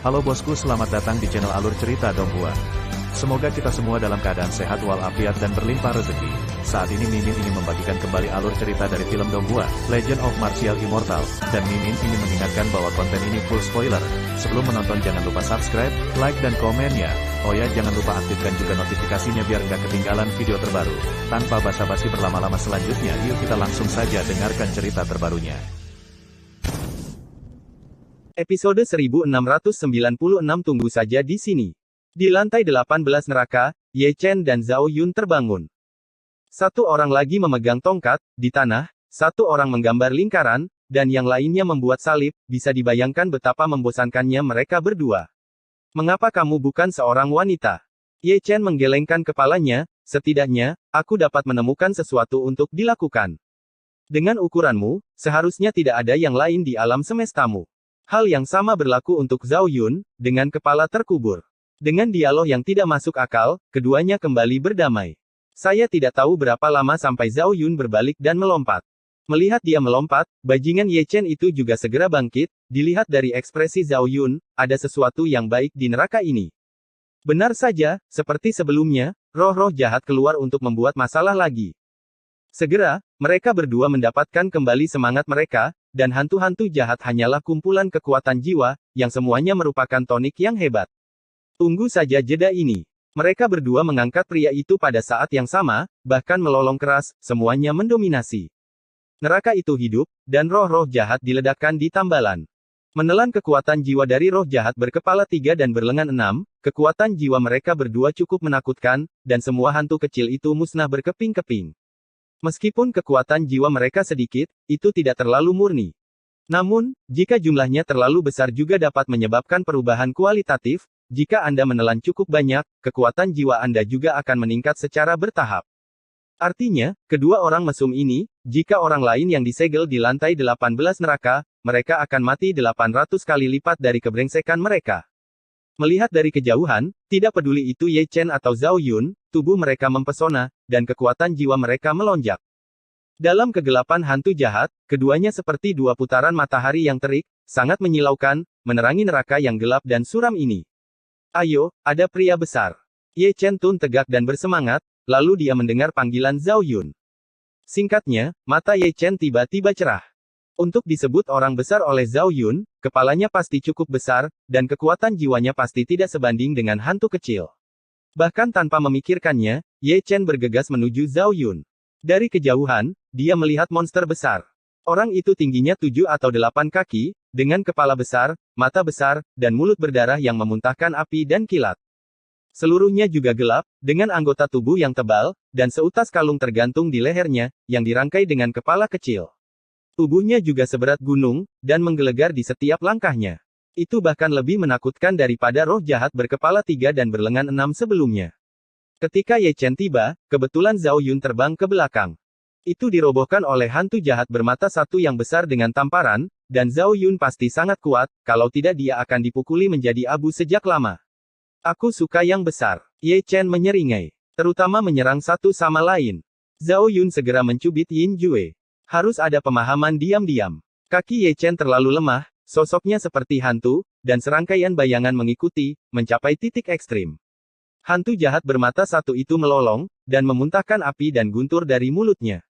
Halo bosku, selamat datang di channel Alur Cerita Donghua. Semoga kita semua dalam keadaan sehat walafiat dan berlimpah rezeki. Saat ini Mimin ingin membagikan kembali alur cerita dari film Donghua, Legend of Martial Immortal, dan Mimin ingin mengingatkan bahwa konten ini full spoiler. Sebelum menonton jangan lupa subscribe, like dan komen ya. Oh ya, jangan lupa aktifkan juga notifikasinya biar nggak ketinggalan video terbaru. Tanpa basa-basi berlama-lama selanjutnya, yuk kita langsung saja dengarkan cerita terbarunya. Episode 1696 tunggu saja di sini. Di lantai 18 neraka, Ye Chen dan Zhao Yun terbangun. Satu orang lagi memegang tongkat, di tanah, satu orang menggambar lingkaran, dan yang lainnya membuat salib, bisa dibayangkan betapa membosankannya mereka berdua. Mengapa kamu bukan seorang wanita? Ye Chen menggelengkan kepalanya, setidaknya, aku dapat menemukan sesuatu untuk dilakukan. Dengan ukuranmu, seharusnya tidak ada yang lain di alam semestamu. Hal yang sama berlaku untuk Zhao Yun, dengan kepala terkubur. Dengan dialog yang tidak masuk akal, keduanya kembali berdamai. Saya tidak tahu berapa lama sampai Zhao Yun berbalik dan melompat. Melihat dia melompat, bajingan Ye Chen itu juga segera bangkit. Dilihat dari ekspresi Zhao Yun, ada sesuatu yang baik di neraka ini. Benar saja, seperti sebelumnya, roh-roh jahat keluar untuk membuat masalah lagi. Segera, mereka berdua mendapatkan kembali semangat mereka, dan hantu-hantu jahat hanyalah kumpulan kekuatan jiwa, yang semuanya merupakan tonik yang hebat. Tunggu saja jeda ini. Mereka berdua mengangkat pria itu pada saat yang sama, bahkan melolong keras, semuanya mendominasi. Neraka itu hidup, dan roh-roh jahat diledakkan di tambalan. Menelan kekuatan jiwa dari roh jahat berkepala 3 dan berlengan 6, kekuatan jiwa mereka berdua cukup menakutkan, dan semua hantu kecil itu musnah berkeping-keping. Meskipun kekuatan jiwa mereka sedikit, itu tidak terlalu murni. Namun, jika jumlahnya terlalu besar juga dapat menyebabkan perubahan kualitatif. Jika Anda menelan cukup banyak, kekuatan jiwa Anda juga akan meningkat secara bertahap. Artinya, kedua orang mesum ini, jika orang lain yang disegel di lantai 18 neraka, mereka akan mati 800 kali lipat dari kebrengsekan mereka. Melihat dari kejauhan, tidak peduli itu Ye Chen atau Zhao Yun, tubuh mereka mempesona, dan kekuatan jiwa mereka melonjak. Dalam kegelapan hantu jahat, keduanya seperti dua putaran matahari yang terik, sangat menyilaukan, menerangi neraka yang gelap dan suram ini. Ayo, ada pria besar. Ye Chen tun tegak dan bersemangat, lalu dia mendengar panggilan Zhao Yun. Singkatnya, mata Ye Chen tiba-tiba cerah. Untuk disebut orang besar oleh Zhao Yun, kepalanya pasti cukup besar, dan kekuatan jiwanya pasti tidak sebanding dengan hantu kecil. Bahkan tanpa memikirkannya, Ye Chen bergegas menuju Zhao Yun. Dari kejauhan, dia melihat monster besar. Orang itu tingginya 7 atau 8 kaki, dengan kepala besar, mata besar, dan mulut berdarah yang memuntahkan api dan kilat. Seluruhnya juga gelap, dengan anggota tubuh yang tebal, dan seutas kalung tergantung di lehernya, yang dirangkai dengan kepala kecil. Tubuhnya juga seberat gunung, dan menggelegar di setiap langkahnya. Itu bahkan lebih menakutkan daripada roh jahat berkepala 3 dan berlengan 6 sebelumnya. Ketika Ye Chen tiba, kebetulan Zhao Yun terbang ke belakang. Itu dirobohkan oleh hantu jahat bermata satu yang besar dengan tamparan, dan Zhao Yun pasti sangat kuat, kalau tidak dia akan dipukuli menjadi abu sejak lama. Aku suka yang besar. Ye Chen menyeringai. Terutama menyerang satu sama lain. Zhao Yun segera mencubit Yin Jue. Harus ada pemahaman diam-diam. Kaki Ye Chen terlalu lemah, sosoknya seperti hantu, dan serangkaian bayangan mengikuti, mencapai titik ekstrim. Hantu jahat bermata satu itu melolong, dan memuntahkan api dan guntur dari mulutnya.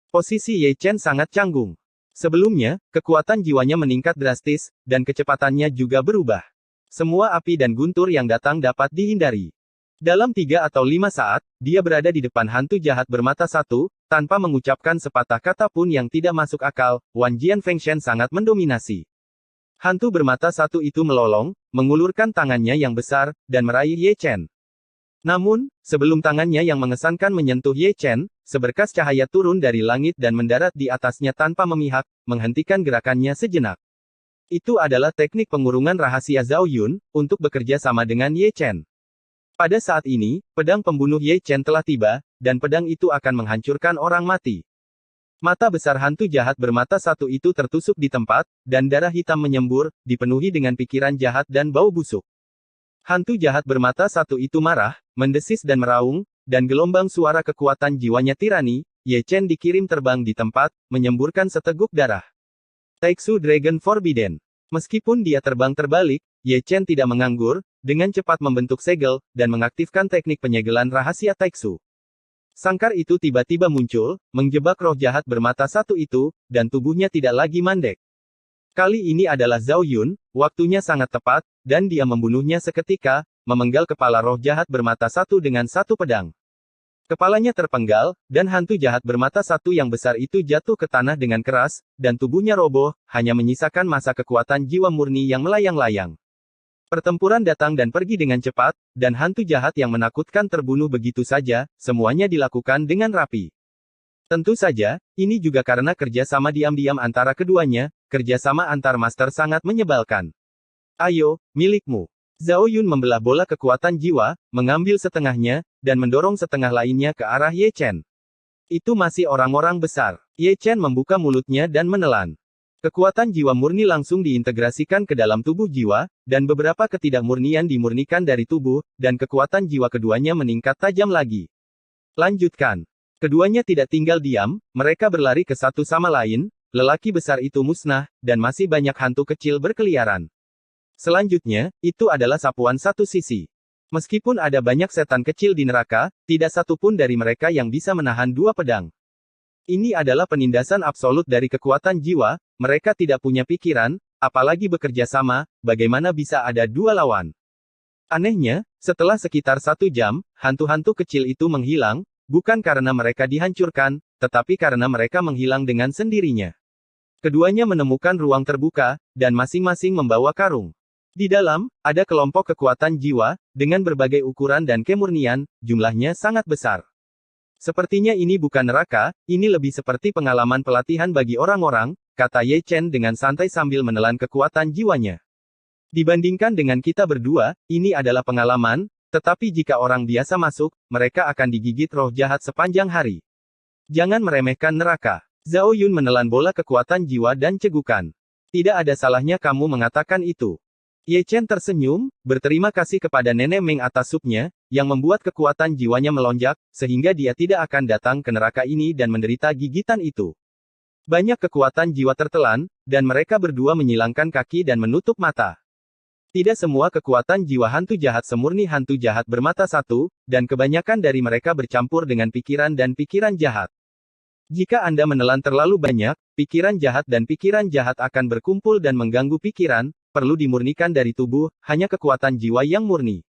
Posisi Ye Chen sangat canggung. Sebelumnya, kekuatan jiwanya meningkat drastis, dan kecepatannya juga berubah. Semua api dan guntur yang datang dapat dihindari. Dalam 3 atau 5 saat, dia berada di depan hantu jahat bermata satu, tanpa mengucapkan sepatah kata pun yang tidak masuk akal. Wan Jian Fengshen sangat mendominasi. Hantu bermata satu itu melolong, mengulurkan tangannya yang besar, dan meraih Ye Chen. Namun, sebelum tangannya yang mengesankan menyentuh Ye Chen, seberkas cahaya turun dari langit dan mendarat di atasnya tanpa memihak, menghentikan gerakannya sejenak. Itu adalah teknik pengurungan rahasia Zhao Yun, untuk bekerja sama dengan Ye Chen. Pada saat ini, pedang pembunuh Ye Chen telah tiba, dan pedang itu akan menghancurkan orang mati. Mata besar hantu jahat bermata satu itu tertusuk di tempat, dan darah hitam menyembur, dipenuhi dengan pikiran jahat dan bau busuk. Hantu jahat bermata satu itu marah, mendesis dan meraung, dan gelombang suara kekuatan jiwanya tirani. Ye Chen dikirim terbang di tempat, menyemburkan seteguk darah. Taiksu Dragon Forbidden. Meskipun dia terbang terbalik, Ye Chen tidak menganggur, dengan cepat membentuk segel, dan mengaktifkan teknik penyegelan rahasia Taixu. Sangkar itu tiba-tiba muncul, menjebak roh jahat bermata satu itu, dan tubuhnya tidak lagi mandek. Kali ini adalah Zhao Yun, waktunya sangat tepat, dan dia membunuhnya seketika, memenggal kepala roh jahat bermata satu dengan satu pedang. Kepalanya terpenggal, dan hantu jahat bermata satu yang besar itu jatuh ke tanah dengan keras, dan tubuhnya roboh, hanya menyisakan massa kekuatan jiwa murni yang melayang-layang. Pertempuran datang dan pergi dengan cepat, dan hantu jahat yang menakutkan terbunuh begitu saja, semuanya dilakukan dengan rapi. Tentu saja, ini juga karena kerjasama diam-diam antara keduanya, kerjasama antar master sangat menyebalkan. Ayo, milikmu. Zhao Yun membelah bola kekuatan jiwa, mengambil setengahnya, dan mendorong setengah lainnya ke arah Ye Chen. Itu masih orang-orang besar. Ye Chen membuka mulutnya dan menelan. Kekuatan jiwa murni langsung diintegrasikan ke dalam tubuh jiwa, dan beberapa ketidakmurnian dimurnikan dari tubuh, dan kekuatan jiwa keduanya meningkat tajam lagi. Lanjutkan. Keduanya tidak tinggal diam, mereka berlari ke satu sama lain, lelaki besar itu musnah, dan masih banyak hantu kecil berkeliaran. Selanjutnya, itu adalah sapuan satu sisi. Meskipun ada banyak setan kecil di neraka, tidak satu pun dari mereka yang bisa menahan dua pedang. Ini adalah penindasan absolut dari kekuatan jiwa, mereka tidak punya pikiran, apalagi bekerja sama, bagaimana bisa ada dua lawan. Anehnya, setelah sekitar 1 jam, hantu-hantu kecil itu menghilang, bukan karena mereka dihancurkan, tetapi karena mereka menghilang dengan sendirinya. Keduanya menemukan ruang terbuka, dan masing-masing membawa karung. Di dalam, ada kelompok kekuatan jiwa, dengan berbagai ukuran dan kemurnian, jumlahnya sangat besar. Sepertinya ini bukan neraka, ini lebih seperti pengalaman pelatihan bagi orang-orang, kata Ye Chen dengan santai sambil menelan kekuatan jiwanya. Dibandingkan dengan kita berdua, ini adalah pengalaman, tetapi jika orang biasa masuk, mereka akan digigit roh jahat sepanjang hari. Jangan meremehkan neraka. Zhao Yun menelan bola kekuatan jiwa dan cegukan. Tidak ada salahnya kamu mengatakan itu. Ye Chen tersenyum, berterima kasih kepada Nenek Meng atas supnya, yang membuat kekuatan jiwanya melonjak, sehingga dia tidak akan datang ke neraka ini dan menderita gigitan itu. Banyak kekuatan jiwa tertelan, dan mereka berdua menyilangkan kaki dan menutup mata. Tidak semua kekuatan jiwa hantu jahat semurni hantu jahat bermata satu, dan kebanyakan dari mereka bercampur dengan pikiran dan pikiran jahat. Jika Anda menelan terlalu banyak, pikiran jahat dan pikiran jahat akan berkumpul dan mengganggu pikiran, perlu dimurnikan dari tubuh, hanya kekuatan jiwa yang murni.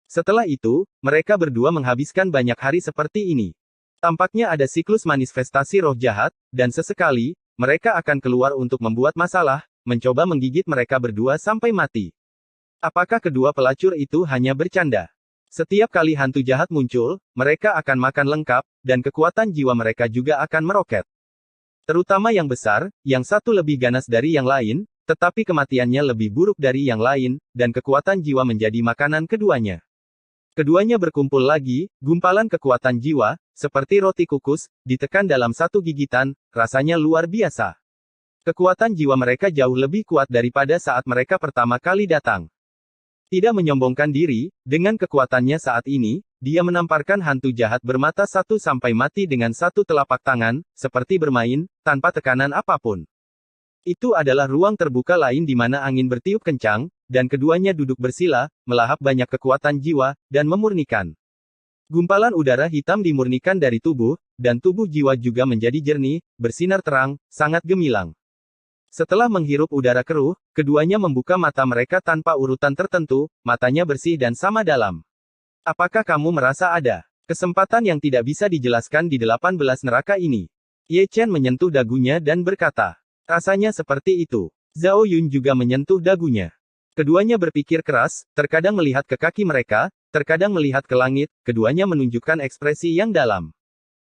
Setelah itu, mereka berdua menghabiskan banyak hari seperti ini. Tampaknya ada siklus manifestasi roh jahat, dan sesekali, mereka akan keluar untuk membuat masalah, mencoba menggigit mereka berdua sampai mati. Apakah kedua pelacur itu hanya bercanda? Setiap kali hantu jahat muncul, mereka akan makan lengkap, dan kekuatan jiwa mereka juga akan meroket. Terutama yang besar, yang satu lebih ganas dari yang lain, tetapi kematiannya lebih buruk dari yang lain, dan kekuatan jiwa menjadi makanan keduanya. Keduanya berkumpul lagi, gumpalan kekuatan jiwa, seperti roti kukus, ditekan dalam satu gigitan, rasanya luar biasa. Kekuatan jiwa mereka jauh lebih kuat daripada saat mereka pertama kali datang. Tidak menyombongkan diri, dengan kekuatannya saat ini, dia menamparkan hantu jahat bermata satu sampai mati dengan satu telapak tangan, seperti bermain, tanpa tekanan apapun. Itu adalah ruang terbuka lain di mana angin bertiup kencang, dan keduanya duduk bersila, melahap banyak kekuatan jiwa, dan memurnikan. Gumpalan udara hitam dimurnikan dari tubuh, dan tubuh jiwa juga menjadi jernih, bersinar terang, sangat gemilang. Setelah menghirup udara keruh, keduanya membuka mata mereka tanpa urutan tertentu, matanya bersih dan sama dalam. Apakah kamu merasa ada kesempatan yang tidak bisa dijelaskan di 18 neraka ini? Ye Chen menyentuh dagunya dan berkata, rasanya seperti itu. Zhao Yun juga menyentuh dagunya. Keduanya berpikir keras, terkadang melihat ke kaki mereka, terkadang melihat ke langit, keduanya menunjukkan ekspresi yang dalam.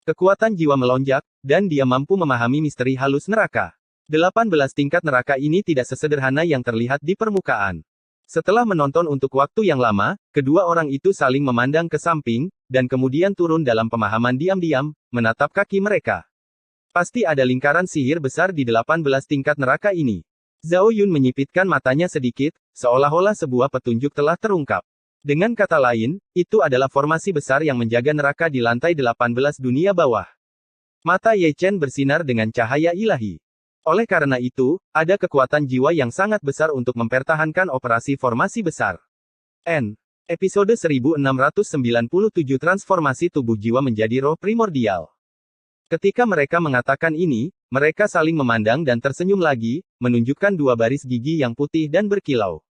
Kekuatan jiwa melonjak, dan dia mampu memahami misteri halus neraka. 18 tingkat neraka ini tidak sesederhana yang terlihat di permukaan. Setelah menonton untuk waktu yang lama, kedua orang itu saling memandang ke samping, dan kemudian turun dalam pemahaman diam-diam, menatap kaki mereka. Pasti ada lingkaran sihir besar di 18 tingkat neraka ini. Zhao Yun menyipitkan matanya sedikit, seolah-olah sebuah petunjuk telah terungkap. Dengan kata lain, itu adalah formasi besar yang menjaga neraka di lantai 18 dunia bawah. Mata Ye Chen bersinar dengan cahaya ilahi. Oleh karena itu, ada kekuatan jiwa yang sangat besar untuk mempertahankan operasi formasi besar. Episode 1697 Transformasi Tubuh Jiwa Menjadi Roh Primordial. Ketika mereka mengatakan ini, mereka saling memandang dan tersenyum lagi, menunjukkan dua baris gigi yang putih dan berkilau.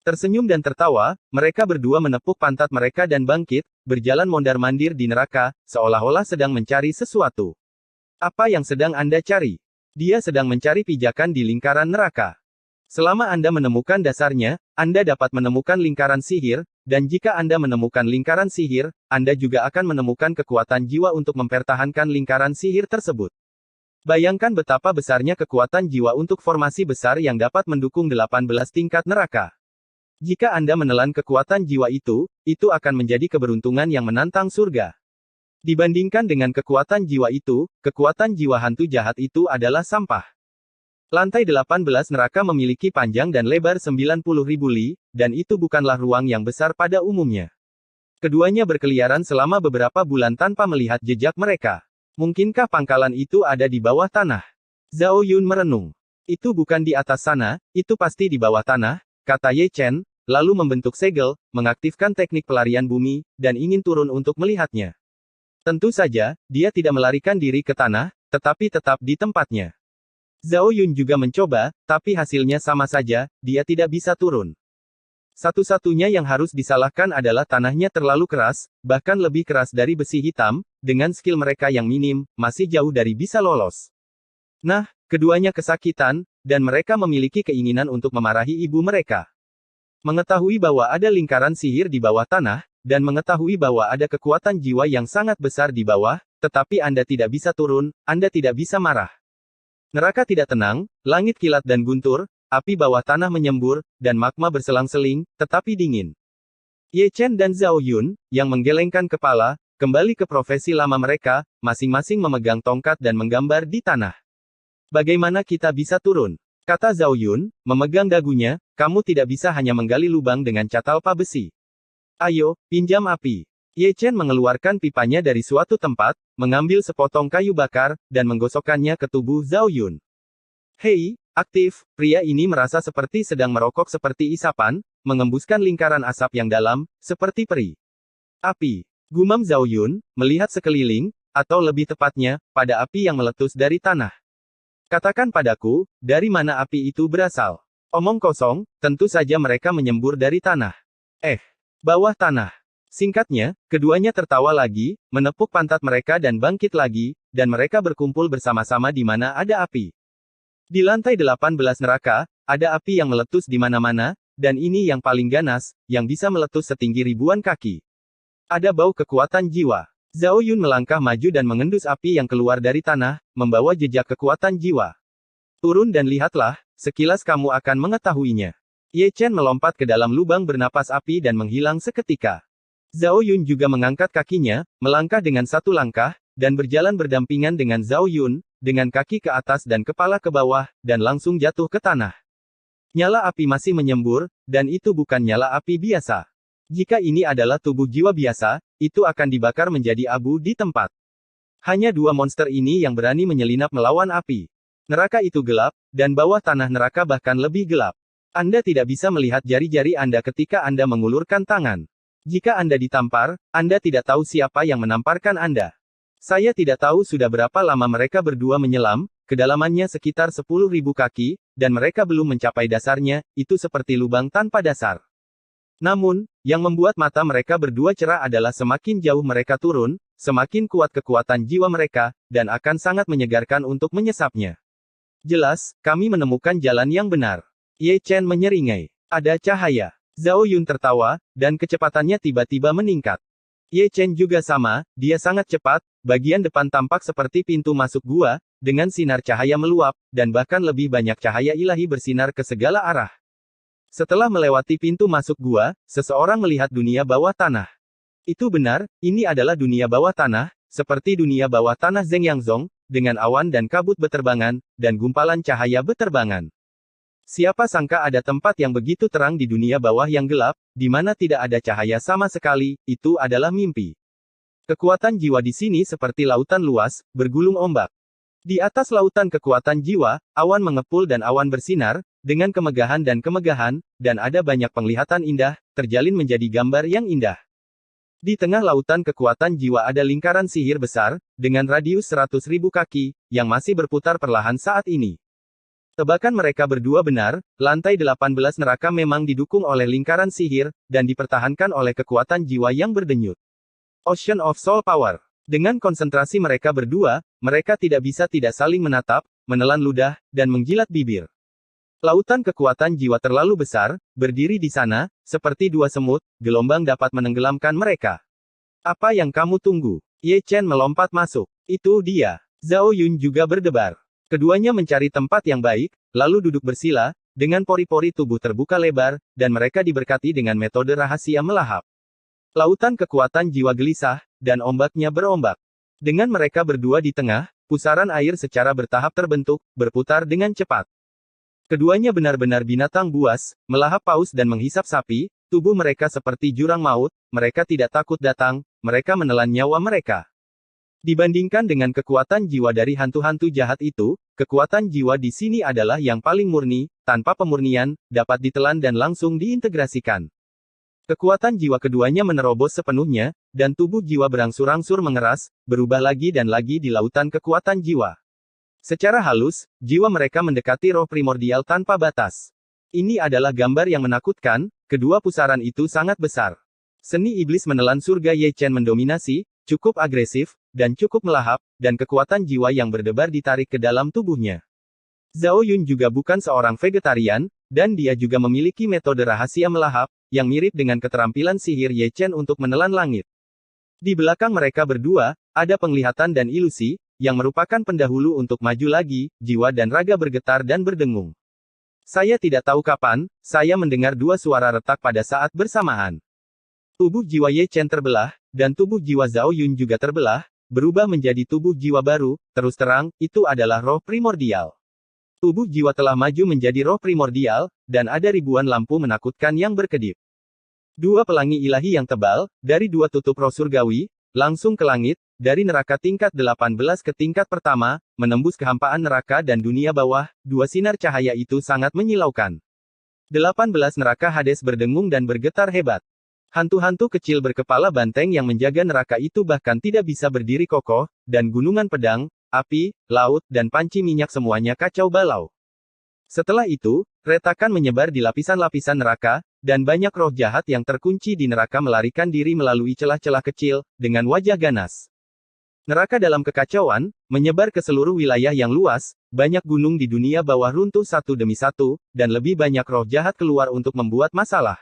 Tersenyum dan tertawa, mereka berdua menepuk pantat mereka dan bangkit, berjalan mondar-mandir di neraka, seolah-olah sedang mencari sesuatu. Apa yang sedang Anda cari? Dia sedang mencari pijakan di lingkaran neraka. Selama Anda menemukan dasarnya, Anda dapat menemukan lingkaran sihir, dan jika Anda menemukan lingkaran sihir, Anda juga akan menemukan kekuatan jiwa untuk mempertahankan lingkaran sihir tersebut. Bayangkan betapa besarnya kekuatan jiwa untuk formasi besar yang dapat mendukung 18 tingkat neraka. Jika Anda menelan kekuatan jiwa itu akan menjadi keberuntungan yang menantang surga. Dibandingkan dengan kekuatan jiwa itu, kekuatan jiwa hantu jahat itu adalah sampah. Lantai 18 neraka memiliki panjang dan lebar 90.000 li, dan itu bukanlah ruang yang besar pada umumnya. Keduanya berkeliaran selama beberapa bulan tanpa melihat jejak mereka. Mungkinkah pangkalan itu ada di bawah tanah? Zhao Yun merenung. Itu bukan di atas sana, itu pasti di bawah tanah, kata Ye Chen, lalu membentuk segel, mengaktifkan teknik pelarian bumi, dan ingin turun untuk melihatnya. Tentu saja, dia tidak melarikan diri ke tanah, tetapi tetap di tempatnya. Zhao Yun juga mencoba, tapi hasilnya sama saja, dia tidak bisa turun. Satu-satunya yang harus disalahkan adalah tanahnya terlalu keras, bahkan lebih keras dari besi hitam, dengan skill mereka yang minim, masih jauh dari bisa lolos. Nah, keduanya kesakitan, dan mereka memiliki keinginan untuk memarahi ibu mereka. Mengetahui bahwa ada lingkaran sihir di bawah tanah, dan mengetahui bahwa ada kekuatan jiwa yang sangat besar di bawah, tetapi Anda tidak bisa turun, Anda tidak bisa marah. Neraka tidak tenang, langit kilat dan guntur, api bawah tanah menyembur, dan magma berselang-seling, tetapi dingin. Ye Chen dan Zhao Yun, yang menggelengkan kepala, kembali ke profesi lama mereka, masing-masing memegang tongkat dan menggambar di tanah. Bagaimana kita bisa turun? Kata Zhao Yun, memegang dagunya, kamu tidak bisa hanya menggali lubang dengan catalpa besi. Ayo, pinjam api. Ye Chen mengeluarkan pipanya dari suatu tempat, mengambil sepotong kayu bakar, dan menggosokkannya ke tubuh Zhao Yun. Hei, aktif, pria ini merasa seperti sedang merokok seperti isapan, mengembuskan lingkaran asap yang dalam, seperti peri. Api. Gumam Zhao Yun, melihat sekeliling, atau lebih tepatnya, pada api yang meletus dari tanah. Katakan padaku, dari mana api itu berasal? Omong kosong, tentu saja mereka menyembur dari tanah. Bawah tanah. Singkatnya, keduanya tertawa lagi, menepuk pantat mereka dan bangkit lagi, dan mereka berkumpul bersama-sama di mana ada api. Di lantai 18 neraka, ada api yang meletus di mana-mana, dan ini yang paling ganas, yang bisa meletus setinggi ribuan kaki. Ada bau kekuatan jiwa. Zhao Yun melangkah maju dan mengendus api yang keluar dari tanah, membawa jejak kekuatan jiwa. Turun dan lihatlah, sekilas kamu akan mengetahuinya. Ye Chen melompat ke dalam lubang bernapas api dan menghilang seketika. Zhao Yun juga mengangkat kakinya, melangkah dengan satu langkah, dan berjalan berdampingan dengan Zhao Yun, dengan kaki ke atas dan kepala ke bawah, dan langsung jatuh ke tanah. Nyala api masih menyembur, dan itu bukan nyala api biasa. Jika ini adalah tubuh jiwa biasa, itu akan dibakar menjadi abu di tempat. Hanya dua monster ini yang berani menyelinap melawan api. Neraka itu gelap, dan bawah tanah neraka bahkan lebih gelap. Anda tidak bisa melihat jari-jari Anda ketika Anda mengulurkan tangan. Jika Anda ditampar, Anda tidak tahu siapa yang menamparkan Anda. Saya tidak tahu sudah berapa lama mereka berdua menyelam, kedalamannya sekitar 10.000 kaki, dan mereka belum mencapai dasarnya, itu seperti lubang tanpa dasar. Namun, yang membuat mata mereka berdua cerah adalah semakin jauh mereka turun, semakin kuat kekuatan jiwa mereka, dan akan sangat menyegarkan untuk menyesapnya. Jelas, kami menemukan jalan yang benar. Ye Chen menyeringai. Ada cahaya. Zhao Yun tertawa, dan kecepatannya tiba-tiba meningkat. Ye Chen juga sama, dia sangat cepat, bagian depan tampak seperti pintu masuk gua, dengan sinar cahaya meluap, dan bahkan lebih banyak cahaya ilahi bersinar ke segala arah. Setelah melewati pintu masuk gua, seseorang melihat dunia bawah tanah. Itu benar, ini adalah dunia bawah tanah, seperti dunia bawah tanah Zeng Yangzong, dengan awan dan kabut beterbangan, dan gumpalan cahaya beterbangan. Siapa sangka ada tempat yang begitu terang di dunia bawah yang gelap, di mana tidak ada cahaya sama sekali, itu adalah mimpi. Kekuatan jiwa di sini seperti lautan luas, bergulung ombak. Di atas lautan kekuatan jiwa, awan mengepul dan awan bersinar, dengan kemegahan, dan ada banyak penglihatan indah, terjalin menjadi gambar yang indah. Di tengah lautan kekuatan jiwa ada lingkaran sihir besar, dengan radius 100.000 kaki, yang masih berputar perlahan saat ini. Tebakan mereka berdua benar, lantai 18 neraka memang didukung oleh lingkaran sihir, dan dipertahankan oleh kekuatan jiwa yang berdenyut. Ocean of Soul Power. Dengan konsentrasi mereka berdua, mereka tidak bisa tidak saling menatap, menelan ludah, dan menjilat bibir. Lautan kekuatan jiwa terlalu besar, berdiri di sana, seperti dua semut, gelombang dapat menenggelamkan mereka. Apa yang kamu tunggu? Ye Chen melompat masuk. Itu dia. Zhao Yun juga berdebar. Keduanya mencari tempat yang baik, lalu duduk bersila, dengan pori-pori tubuh terbuka lebar, dan mereka diberkati dengan metode rahasia melahap. Lautan kekuatan jiwa gelisah, dan ombaknya berombak. Dengan mereka berdua di tengah, pusaran air secara bertahap terbentuk, berputar dengan cepat. Keduanya benar-benar binatang buas, melahap paus dan menghisap sapi, tubuh mereka seperti jurang maut, mereka tidak takut datang, mereka menelan nyawa mereka. Dibandingkan dengan kekuatan jiwa dari hantu-hantu jahat itu, kekuatan jiwa di sini adalah yang paling murni, tanpa pemurnian, dapat ditelan dan langsung diintegrasikan. Kekuatan jiwa keduanya menerobos sepenuhnya, dan tubuh jiwa berangsur-angsur mengeras, berubah lagi dan lagi di lautan kekuatan jiwa. Secara halus, jiwa mereka mendekati roh primordial tanpa batas. Ini adalah gambar yang menakutkan, kedua pusaran itu sangat besar. Seni iblis menelan surga Ye Chen mendominasi, cukup agresif, dan cukup melahap, dan kekuatan jiwa yang berdebar ditarik ke dalam tubuhnya. Zhao Yun juga bukan seorang vegetarian, dan dia juga memiliki metode rahasia melahap, yang mirip dengan keterampilan sihir Ye Chen untuk menelan langit. Di belakang mereka berdua, ada penglihatan dan ilusi, yang merupakan pendahulu untuk maju lagi, jiwa dan raga bergetar dan berdengung. Saya tidak tahu kapan, saya mendengar dua suara retak pada saat bersamaan. Tubuh jiwa Ye Chen terbelah, dan tubuh jiwa Zhao Yun juga terbelah, berubah menjadi tubuh jiwa baru, terus terang, itu adalah roh primordial. Tubuh jiwa telah maju menjadi roh primordial, dan ada ribuan lampu menakutkan yang berkedip. Dua pelangi ilahi yang tebal, dari dua tutup roh surgawi, langsung ke langit, dari neraka tingkat 18 ke tingkat pertama, menembus kehampaan neraka dan dunia bawah, dua sinar cahaya itu sangat menyilaukan. 18 neraka Hades berdengung dan bergetar hebat. Hantu-hantu kecil berkepala banteng yang menjaga neraka itu bahkan tidak bisa berdiri kokoh, dan gunungan pedang, api, laut, dan panci minyak semuanya kacau balau. Setelah itu, retakan menyebar di lapisan-lapisan neraka, dan banyak roh jahat yang terkunci di neraka melarikan diri melalui celah-celah kecil, dengan wajah ganas. Neraka dalam kekacauan, menyebar ke seluruh wilayah yang luas, banyak gunung di dunia bawah runtuh satu demi satu, dan lebih banyak roh jahat keluar untuk membuat masalah.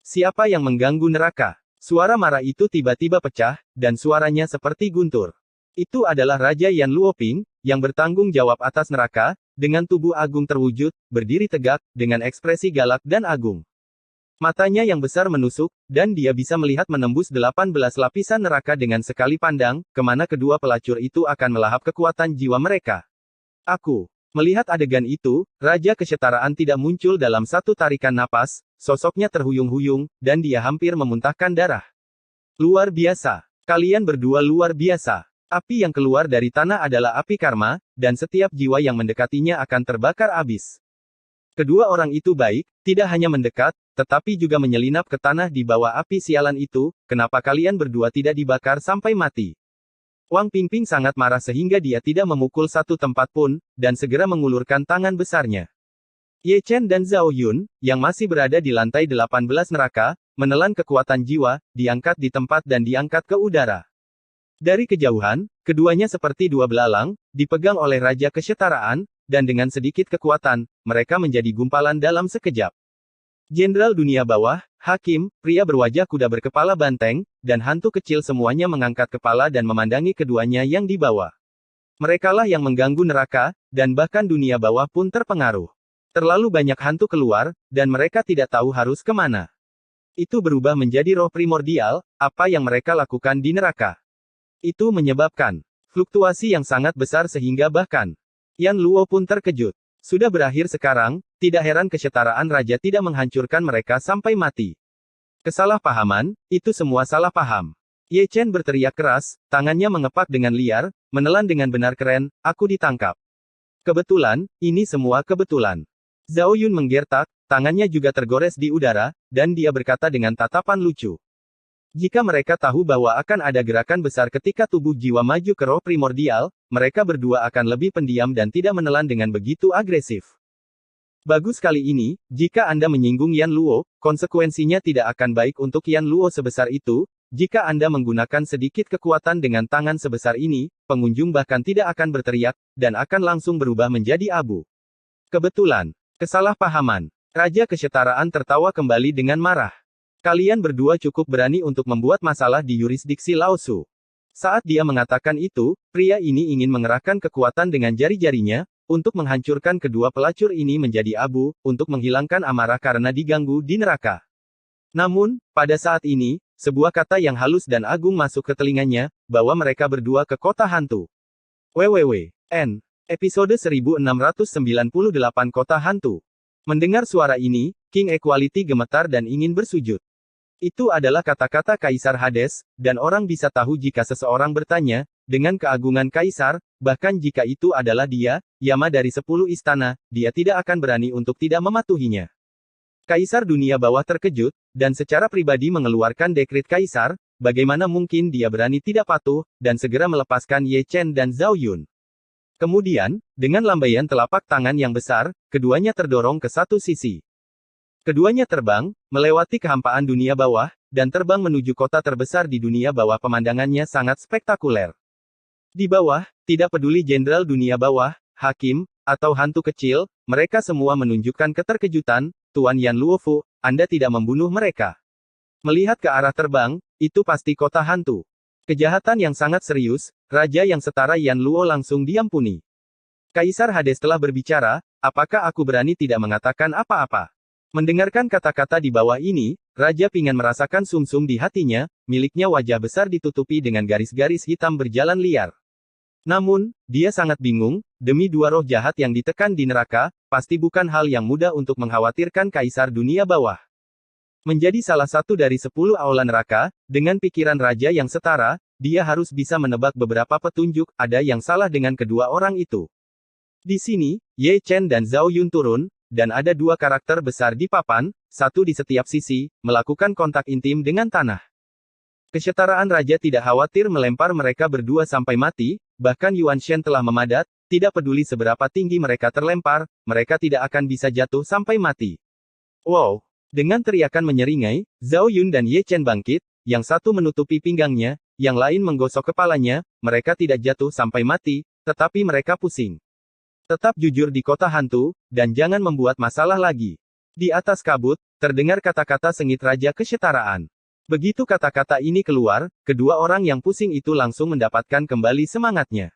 Siapa yang mengganggu neraka? Suara marah itu tiba-tiba pecah, dan suaranya seperti guntur. Itu adalah Raja Yan Luoping, yang bertanggung jawab atas neraka, dengan tubuh agung terwujud, berdiri tegak, dengan ekspresi galak dan agung. Matanya yang besar menusuk, dan dia bisa melihat menembus 18 lapisan neraka dengan sekali pandang, kemana kedua pelacur itu akan melahap kekuatan jiwa mereka. Aku melihat adegan itu, Raja Kesetaraan tidak muncul dalam satu tarikan napas, sosoknya terhuyung-huyung, dan dia hampir memuntahkan darah. Luar biasa. Kalian berdua luar biasa. Api yang keluar dari tanah adalah api karma, dan setiap jiwa yang mendekatinya akan terbakar habis. Kedua orang itu baik, tidak hanya mendekat, tetapi juga menyelinap ke tanah di bawah api sialan itu, kenapa kalian berdua tidak dibakar sampai mati? Wang Pingping sangat marah sehingga dia tidak memukul satu tempat pun, dan segera mengulurkan tangan besarnya. Ye Chen dan Zhao Yun, yang masih berada di lantai 18 neraka, menelan kekuatan jiwa, diangkat di tempat dan diangkat ke udara. Dari kejauhan, keduanya seperti dua belalang, dipegang oleh Raja Kesetaraan, dan dengan sedikit kekuatan, mereka menjadi gumpalan dalam sekejap. Jenderal dunia bawah, hakim, pria berwajah kuda berkepala banteng, dan hantu kecil semuanya mengangkat kepala dan memandangi keduanya yang di bawah. Merekalah yang mengganggu neraka, dan bahkan dunia bawah pun terpengaruh. Terlalu banyak hantu keluar, dan mereka tidak tahu harus kemana. Itu berubah menjadi roh primordial, apa yang mereka lakukan di neraka. Itu menyebabkan fluktuasi yang sangat besar sehingga bahkan Yan Luo pun terkejut. Sudah berakhir sekarang, tidak heran Kesetaraan Raja tidak menghancurkan mereka sampai mati. Kesalahpahaman, itu semua salah paham. Ye Chen berteriak keras, tangannya mengepak dengan liar, menelan dengan benar keren, aku ditangkap. Kebetulan, ini semua kebetulan. Zhao Yun menggertak, tangannya juga tergores di udara, dan dia berkata dengan tatapan lucu. Jika mereka tahu bahwa akan ada gerakan besar ketika tubuh jiwa maju ke roh primordial, mereka berdua akan lebih pendiam dan tidak menelan dengan begitu agresif. Bagus kali ini, jika Anda menyinggung Yan Luo, konsekuensinya tidak akan baik untuk Yan Luo sebesar itu. Jika Anda menggunakan sedikit kekuatan dengan tangan sebesar ini, pengunjung bahkan tidak akan berteriak, dan akan langsung berubah menjadi abu. Kebetulan. Kesalahpahaman. Raja Kesetaraan tertawa kembali dengan marah. Kalian berdua cukup berani untuk membuat masalah di yurisdiksi Lao Su. Saat dia mengatakan itu, pria ini ingin mengerahkan kekuatan dengan jari-jarinya, untuk menghancurkan kedua pelacur ini menjadi abu, untuk menghilangkan amarah karena diganggu di neraka. Namun, pada saat ini, sebuah kata yang halus dan agung masuk ke telinganya, bahwa mereka berdua ke kota hantu. WWW.N. Episode 1698 Kota Hantu. Mendengar suara ini, King Equality gemetar dan ingin bersujud. Itu adalah kata-kata Kaisar Hades, dan orang bisa tahu jika seseorang bertanya, dengan keagungan Kaisar, bahkan jika itu adalah dia, Yama dari 10 istana, dia tidak akan berani untuk tidak mematuhinya. Kaisar dunia bawah terkejut, dan secara pribadi mengeluarkan dekret Kaisar, bagaimana mungkin dia berani tidak patuh, dan segera melepaskan Ye Chen dan Zhao Yun. Kemudian, dengan lambaian telapak tangan yang besar, keduanya terdorong ke satu sisi. Keduanya terbang, melewati kehampaan dunia bawah, dan terbang menuju kota terbesar di dunia bawah. Pemandangannya sangat spektakuler. Di bawah, tidak peduli jenderal dunia bawah, hakim, atau hantu kecil, mereka semua menunjukkan keterkejutan. Tuan Yan Luofu, Anda tidak membunuh mereka. Melihat ke arah terbang, itu pasti kota hantu. Kejahatan yang sangat serius, raja yang setara Yan Luo langsung diampuni. Kaisar Hades telah berbicara, apakah aku berani tidak mengatakan apa-apa? Mendengarkan kata-kata di bawah ini, Raja Pingan merasakan sumsum di hatinya, miliknya wajah besar ditutupi dengan garis-garis hitam berjalan liar. Namun, dia sangat bingung, demi dua roh jahat yang ditekan di neraka, pasti bukan hal yang mudah untuk mengkhawatirkan Kaisar dunia bawah. Menjadi salah satu dari 10 aula neraka, dengan pikiran raja yang setara, dia harus bisa menebak beberapa petunjuk, ada yang salah dengan kedua orang itu. Di sini, Ye Chen dan Zhao Yun turun, dan ada dua karakter besar di papan, satu di setiap sisi, melakukan kontak intim dengan tanah. Kesetaraan raja tidak khawatir melempar mereka berdua sampai mati, bahkan Yuan Shen telah memadat, tidak peduli seberapa tinggi mereka terlempar, mereka tidak akan bisa jatuh sampai mati. Wow! Dengan teriakan menyeringai, Zhao Yun dan Ye Chen bangkit, yang satu menutupi pinggangnya, yang lain menggosok kepalanya, mereka tidak jatuh sampai mati, tetapi mereka pusing. Tetap jujur di kota hantu, dan jangan membuat masalah lagi. Di atas kabut, terdengar kata-kata sengit Raja Kesetaraan. Begitu kata-kata ini keluar, kedua orang yang pusing itu langsung mendapatkan kembali semangatnya.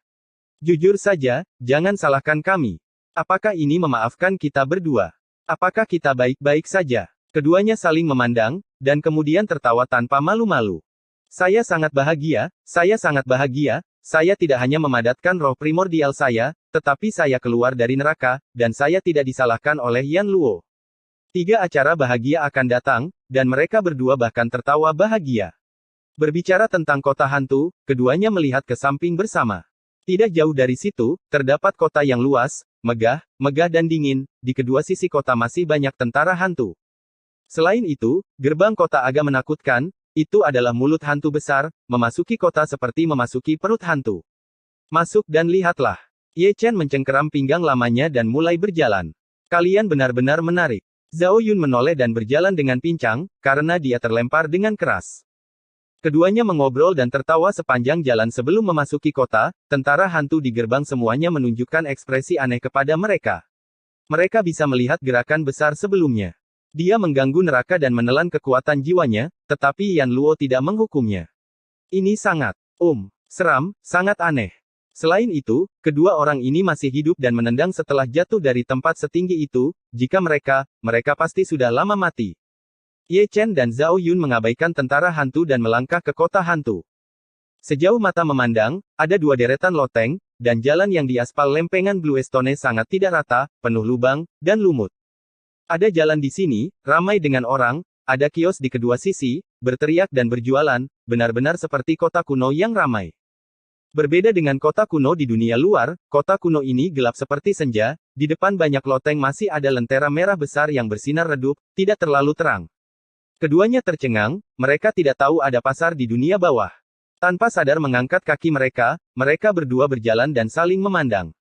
Jujur saja, jangan salahkan kami. Apakah ini memaafkan kita berdua? Apakah kita baik-baik saja? Keduanya saling memandang, dan kemudian tertawa tanpa malu-malu. Saya sangat bahagia, saya tidak hanya memadatkan roh primordial saya, tetapi saya keluar dari neraka, dan saya tidak disalahkan oleh Yan Luo. 3 acara bahagia akan datang, dan mereka berdua bahkan tertawa bahagia. Berbicara tentang kota hantu, keduanya melihat ke samping bersama. Tidak jauh dari situ, terdapat kota yang luas, megah dan dingin, di kedua sisi kota masih banyak tentara hantu. Selain itu, gerbang kota agak menakutkan, itu adalah mulut hantu besar, memasuki kota seperti memasuki perut hantu. Masuk dan lihatlah. Ye Chen mencengkeram pinggang lamanya dan mulai berjalan. Kalian benar-benar menarik. Zhao Yun menoleh dan berjalan dengan pincang, karena dia terlempar dengan keras. Keduanya mengobrol dan tertawa sepanjang jalan sebelum memasuki kota, tentara hantu di gerbang semuanya menunjukkan ekspresi aneh kepada mereka. Mereka bisa melihat gerakan besar sebelumnya. Dia mengganggu neraka dan menelan kekuatan jiwanya, tetapi Yan Luo tidak menghukumnya. Ini sangat, seram, sangat aneh. Selain itu, kedua orang ini masih hidup dan menendang setelah jatuh dari tempat setinggi itu, jika mereka pasti sudah lama mati. Ye Chen dan Zhao Yun mengabaikan tentara hantu dan melangkah ke kota hantu. Sejauh mata memandang, ada 2 deretan loteng, dan jalan yang diaspal lempengan bluestone sangat tidak rata, penuh lubang, dan lumut. Ada jalan di sini, ramai dengan orang, ada kios di kedua sisi, berteriak dan berjualan, benar-benar seperti kota kuno yang ramai. Berbeda dengan kota kuno di dunia luar, kota kuno ini gelap seperti senja, di depan banyak loteng masih ada lentera merah besar yang bersinar redup, tidak terlalu terang. Keduanya tercengang, mereka tidak tahu ada pasar di dunia bawah. Tanpa sadar mengangkat kaki mereka, mereka berdua berjalan dan saling memandang.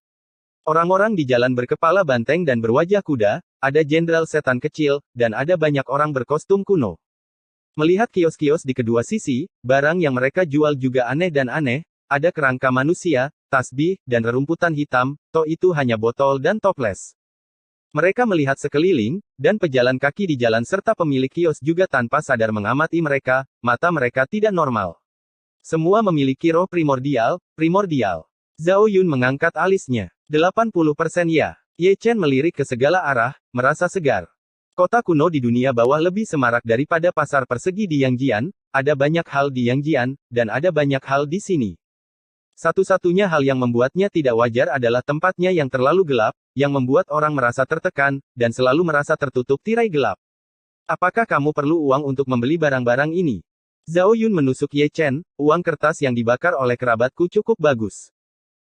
Orang-orang di jalan berkepala banteng dan berwajah kuda, ada jenderal setan kecil, dan ada banyak orang berkostum kuno. Melihat kios-kios di kedua sisi, barang yang mereka jual juga aneh dan aneh, ada kerangka manusia, tasbih, dan rerumputan hitam, toh itu hanya botol dan toples. Mereka melihat sekeliling, dan pejalan kaki di jalan serta pemilik kios juga tanpa sadar mengamati mereka, mata mereka tidak normal. Semua memiliki roh primordial. Zhao Yun mengangkat alisnya. 80% ya. Ye Chen melirik ke segala arah, merasa segar. Kota kuno di dunia bawah lebih semarak daripada pasar persegi di Yangjian, ada banyak hal di Yangjian, dan ada banyak hal di sini. Satu-satunya hal yang membuatnya tidak wajar adalah tempatnya yang terlalu gelap, yang membuat orang merasa tertekan, dan selalu merasa tertutup tirai gelap. Apakah kamu perlu uang untuk membeli barang-barang ini? Zhao Yun menusuk Ye Chen, uang kertas yang dibakar oleh kerabatku cukup bagus.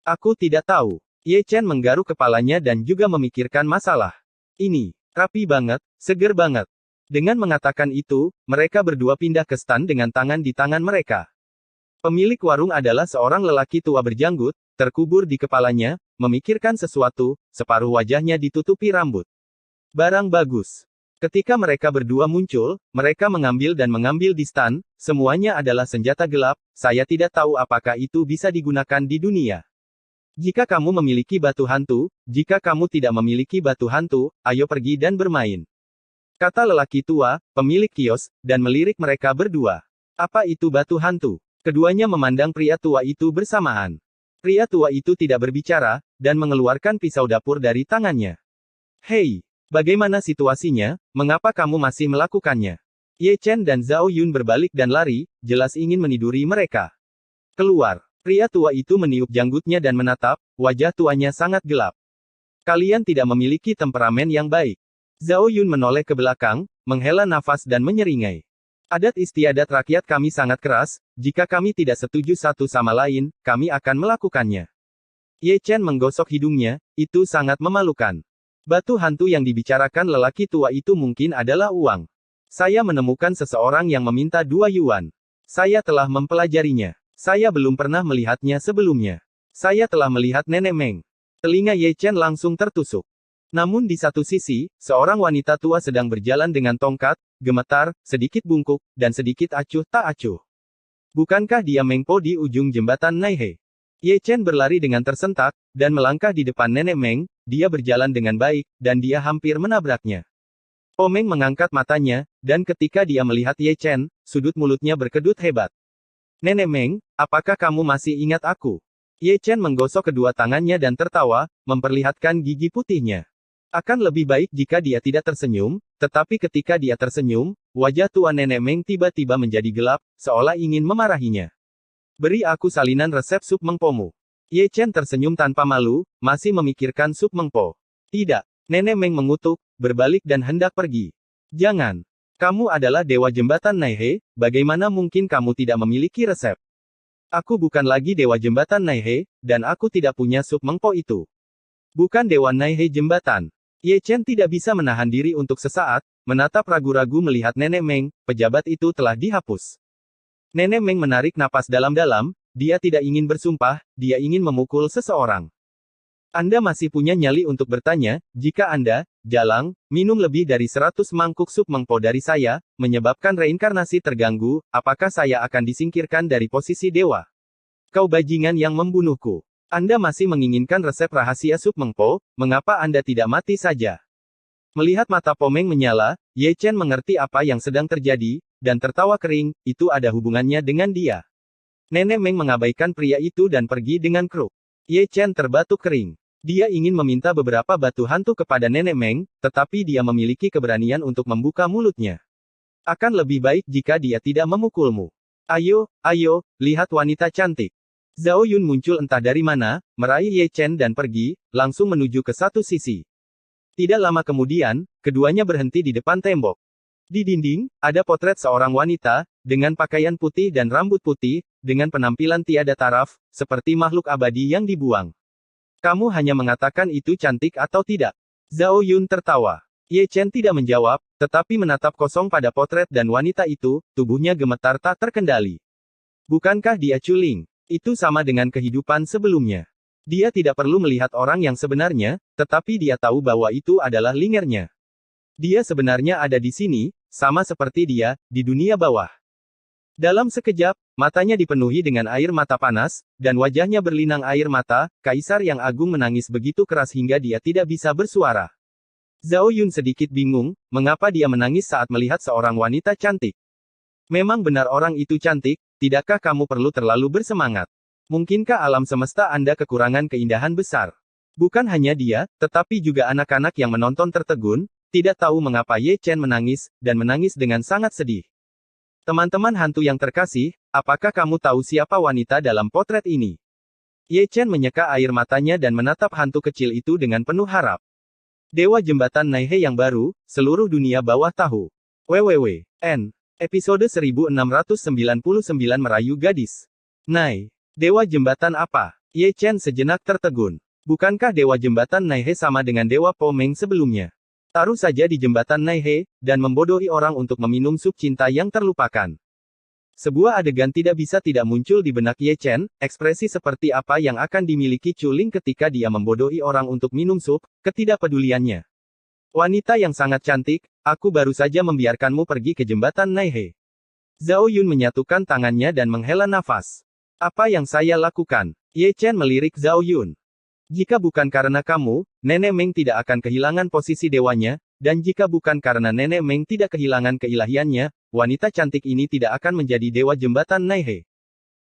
Aku tidak tahu. Ye Chen menggaruk kepalanya dan juga memikirkan masalah. Ini, rapi banget, seger banget. Dengan mengatakan itu, mereka berdua pindah ke stan dengan tangan di tangan mereka. Pemilik warung adalah seorang lelaki tua berjanggut, terkubur di kepalanya, memikirkan sesuatu, separuh wajahnya ditutupi rambut. Barang bagus. Ketika mereka berdua muncul, mereka mengambil di stan, semuanya adalah senjata gelap, saya tidak tahu apakah itu bisa digunakan di dunia. Jika kamu memiliki batu hantu, jika kamu tidak memiliki batu hantu, ayo pergi dan bermain. Kata lelaki tua, pemilik kios, dan melirik mereka berdua. Apa itu batu hantu? Keduanya memandang pria tua itu bersamaan. Pria tua itu tidak berbicara, dan mengeluarkan pisau dapur dari tangannya. Hei, bagaimana situasinya, mengapa kamu masih melakukannya? Ye Chen dan Zhao Yun berbalik dan lari, jelas ingin meniduri mereka. Keluar. Pria tua itu meniup janggutnya dan menatap, wajah tuanya sangat gelap. Kalian tidak memiliki temperamen yang baik. Zhao Yun menoleh ke belakang, menghela nafas dan menyeringai. Adat istiadat rakyat kami sangat keras, jika kami tidak setuju satu sama lain, kami akan melakukannya. Ye Chen menggosok hidungnya, itu sangat memalukan. Batu hantu yang dibicarakan lelaki tua itu mungkin adalah uang. Saya menemukan seseorang yang meminta 2 yuan. Saya telah mempelajarinya. Saya belum pernah melihatnya sebelumnya. Saya telah melihat Nenek Meng. Telinga Ye Chen langsung tertusuk. Namun di satu sisi, seorang wanita tua sedang berjalan dengan tongkat, gemetar, sedikit bungkuk, dan sedikit acuh tak acuh. Bukankah dia Meng Po di ujung jembatan Naihe? Ye Chen berlari dengan tersentak, dan melangkah di depan Nenek Meng, dia berjalan dengan baik, dan dia hampir menabraknya. Po Meng mengangkat matanya, dan ketika dia melihat Ye Chen, sudut mulutnya berkedut hebat. Nenek Meng, apakah kamu masih ingat aku? Ye Chen menggosok kedua tangannya dan tertawa, memperlihatkan gigi putihnya. Akan lebih baik jika dia tidak tersenyum, tetapi ketika dia tersenyum, wajah tua Nenek Meng tiba-tiba menjadi gelap, seolah ingin memarahinya. Beri aku salinan resep sup mengpomu. Ye Chen tersenyum tanpa malu, masih memikirkan sup mengpo. Tidak. Nenek Meng mengutuk, berbalik dan hendak pergi. Jangan. Kamu adalah dewa jembatan Naihe, bagaimana mungkin kamu tidak memiliki resep? Aku bukan lagi dewa jembatan Naihe, dan aku tidak punya sup mengpo itu. Bukan dewa Naihe jembatan. Ye Chen tidak bisa menahan diri untuk sesaat, menatap ragu-ragu melihat Nenek Meng, pejabat itu telah dihapus. Nenek Meng menarik napas dalam-dalam, dia tidak ingin bersumpah, dia ingin memukul seseorang. Anda masih punya nyali untuk bertanya, jika Anda, Jalang, minum lebih dari 100 mangkuk sup mengpo dari saya, menyebabkan reinkarnasi terganggu, apakah saya akan disingkirkan dari posisi dewa? Kau bajingan yang membunuhku. Anda masih menginginkan resep rahasia sup mengpo, mengapa Anda tidak mati saja? Melihat mata Po Meng menyala, Ye Chen mengerti apa yang sedang terjadi, dan tertawa kering, itu ada hubungannya dengan dia. Nenek Meng mengabaikan pria itu dan pergi dengan kruk. Ye Chen terbatuk kering. Dia ingin meminta beberapa batu hantu kepada Nenek Meng, tetapi dia memiliki keberanian untuk membuka mulutnya. Akan lebih baik jika dia tidak memukulmu. Ayo, ayo, lihat wanita cantik. Zhao Yun muncul entah dari mana, meraih Ye Chen dan pergi, langsung menuju ke satu sisi. Tidak lama kemudian, keduanya berhenti di depan tembok. Di dinding, ada potret seorang wanita, dengan pakaian putih dan rambut putih, dengan penampilan tiada taraf, seperti makhluk abadi yang dibuang. Kamu hanya mengatakan itu cantik atau tidak? Zhao Yun tertawa. Ye Chen tidak menjawab, tetapi menatap kosong pada potret dan wanita itu, tubuhnya gemetar tak terkendali. Bukankah dia Chuling? Itu sama dengan kehidupan sebelumnya. Dia tidak perlu melihat orang yang sebenarnya, tetapi dia tahu bahwa itu adalah lingernya. Dia sebenarnya ada di sini, sama seperti dia, di dunia bawah. Dalam sekejap, matanya dipenuhi dengan air mata panas, dan wajahnya berlinang air mata. Kaisar yang agung menangis begitu keras hingga dia tidak bisa bersuara. Zhao Yun sedikit bingung, mengapa dia menangis saat melihat seorang wanita cantik. Memang benar orang itu cantik, tidakkah kamu perlu terlalu bersemangat? Mungkinkah alam semesta Anda kekurangan keindahan besar? Bukan hanya dia, tetapi juga anak-anak yang menonton tertegun, tidak tahu mengapa Ye Chen menangis, dan menangis dengan sangat sedih. Teman-teman hantu yang terkasih, apakah kamu tahu siapa wanita dalam potret ini? Ye Chen menyeka air matanya dan menatap hantu kecil itu dengan penuh harap. Dewa Jembatan Naihe yang baru, seluruh dunia bawah tahu. WWW.N. Episode 1699 Merayu Gadis. Nai. Dewa Jembatan apa? Ye Chen sejenak tertegun. Bukankah Dewa Jembatan Naihe sama dengan Dewa Po Meng sebelumnya? Taruh saja di Jembatan Naihe, dan membodohi orang untuk meminum sup cinta yang terlupakan. Sebuah adegan tidak bisa tidak muncul di benak Ye Chen, ekspresi seperti apa yang akan dimiliki Chuling ketika dia membodohi orang untuk minum sup, ketidakpeduliannya. Wanita yang sangat cantik, aku baru saja membiarkanmu pergi ke Jembatan Naihe. Zhao Yun menyatukan tangannya dan menghela nafas. Apa yang saya lakukan? Ye Chen melirik Zhao Yun. Jika bukan karena kamu, Nenek Meng tidak akan kehilangan posisi dewanya, dan jika bukan karena Nenek Meng tidak kehilangan keilahiannya, wanita cantik ini tidak akan menjadi Dewa Jembatan Naihe.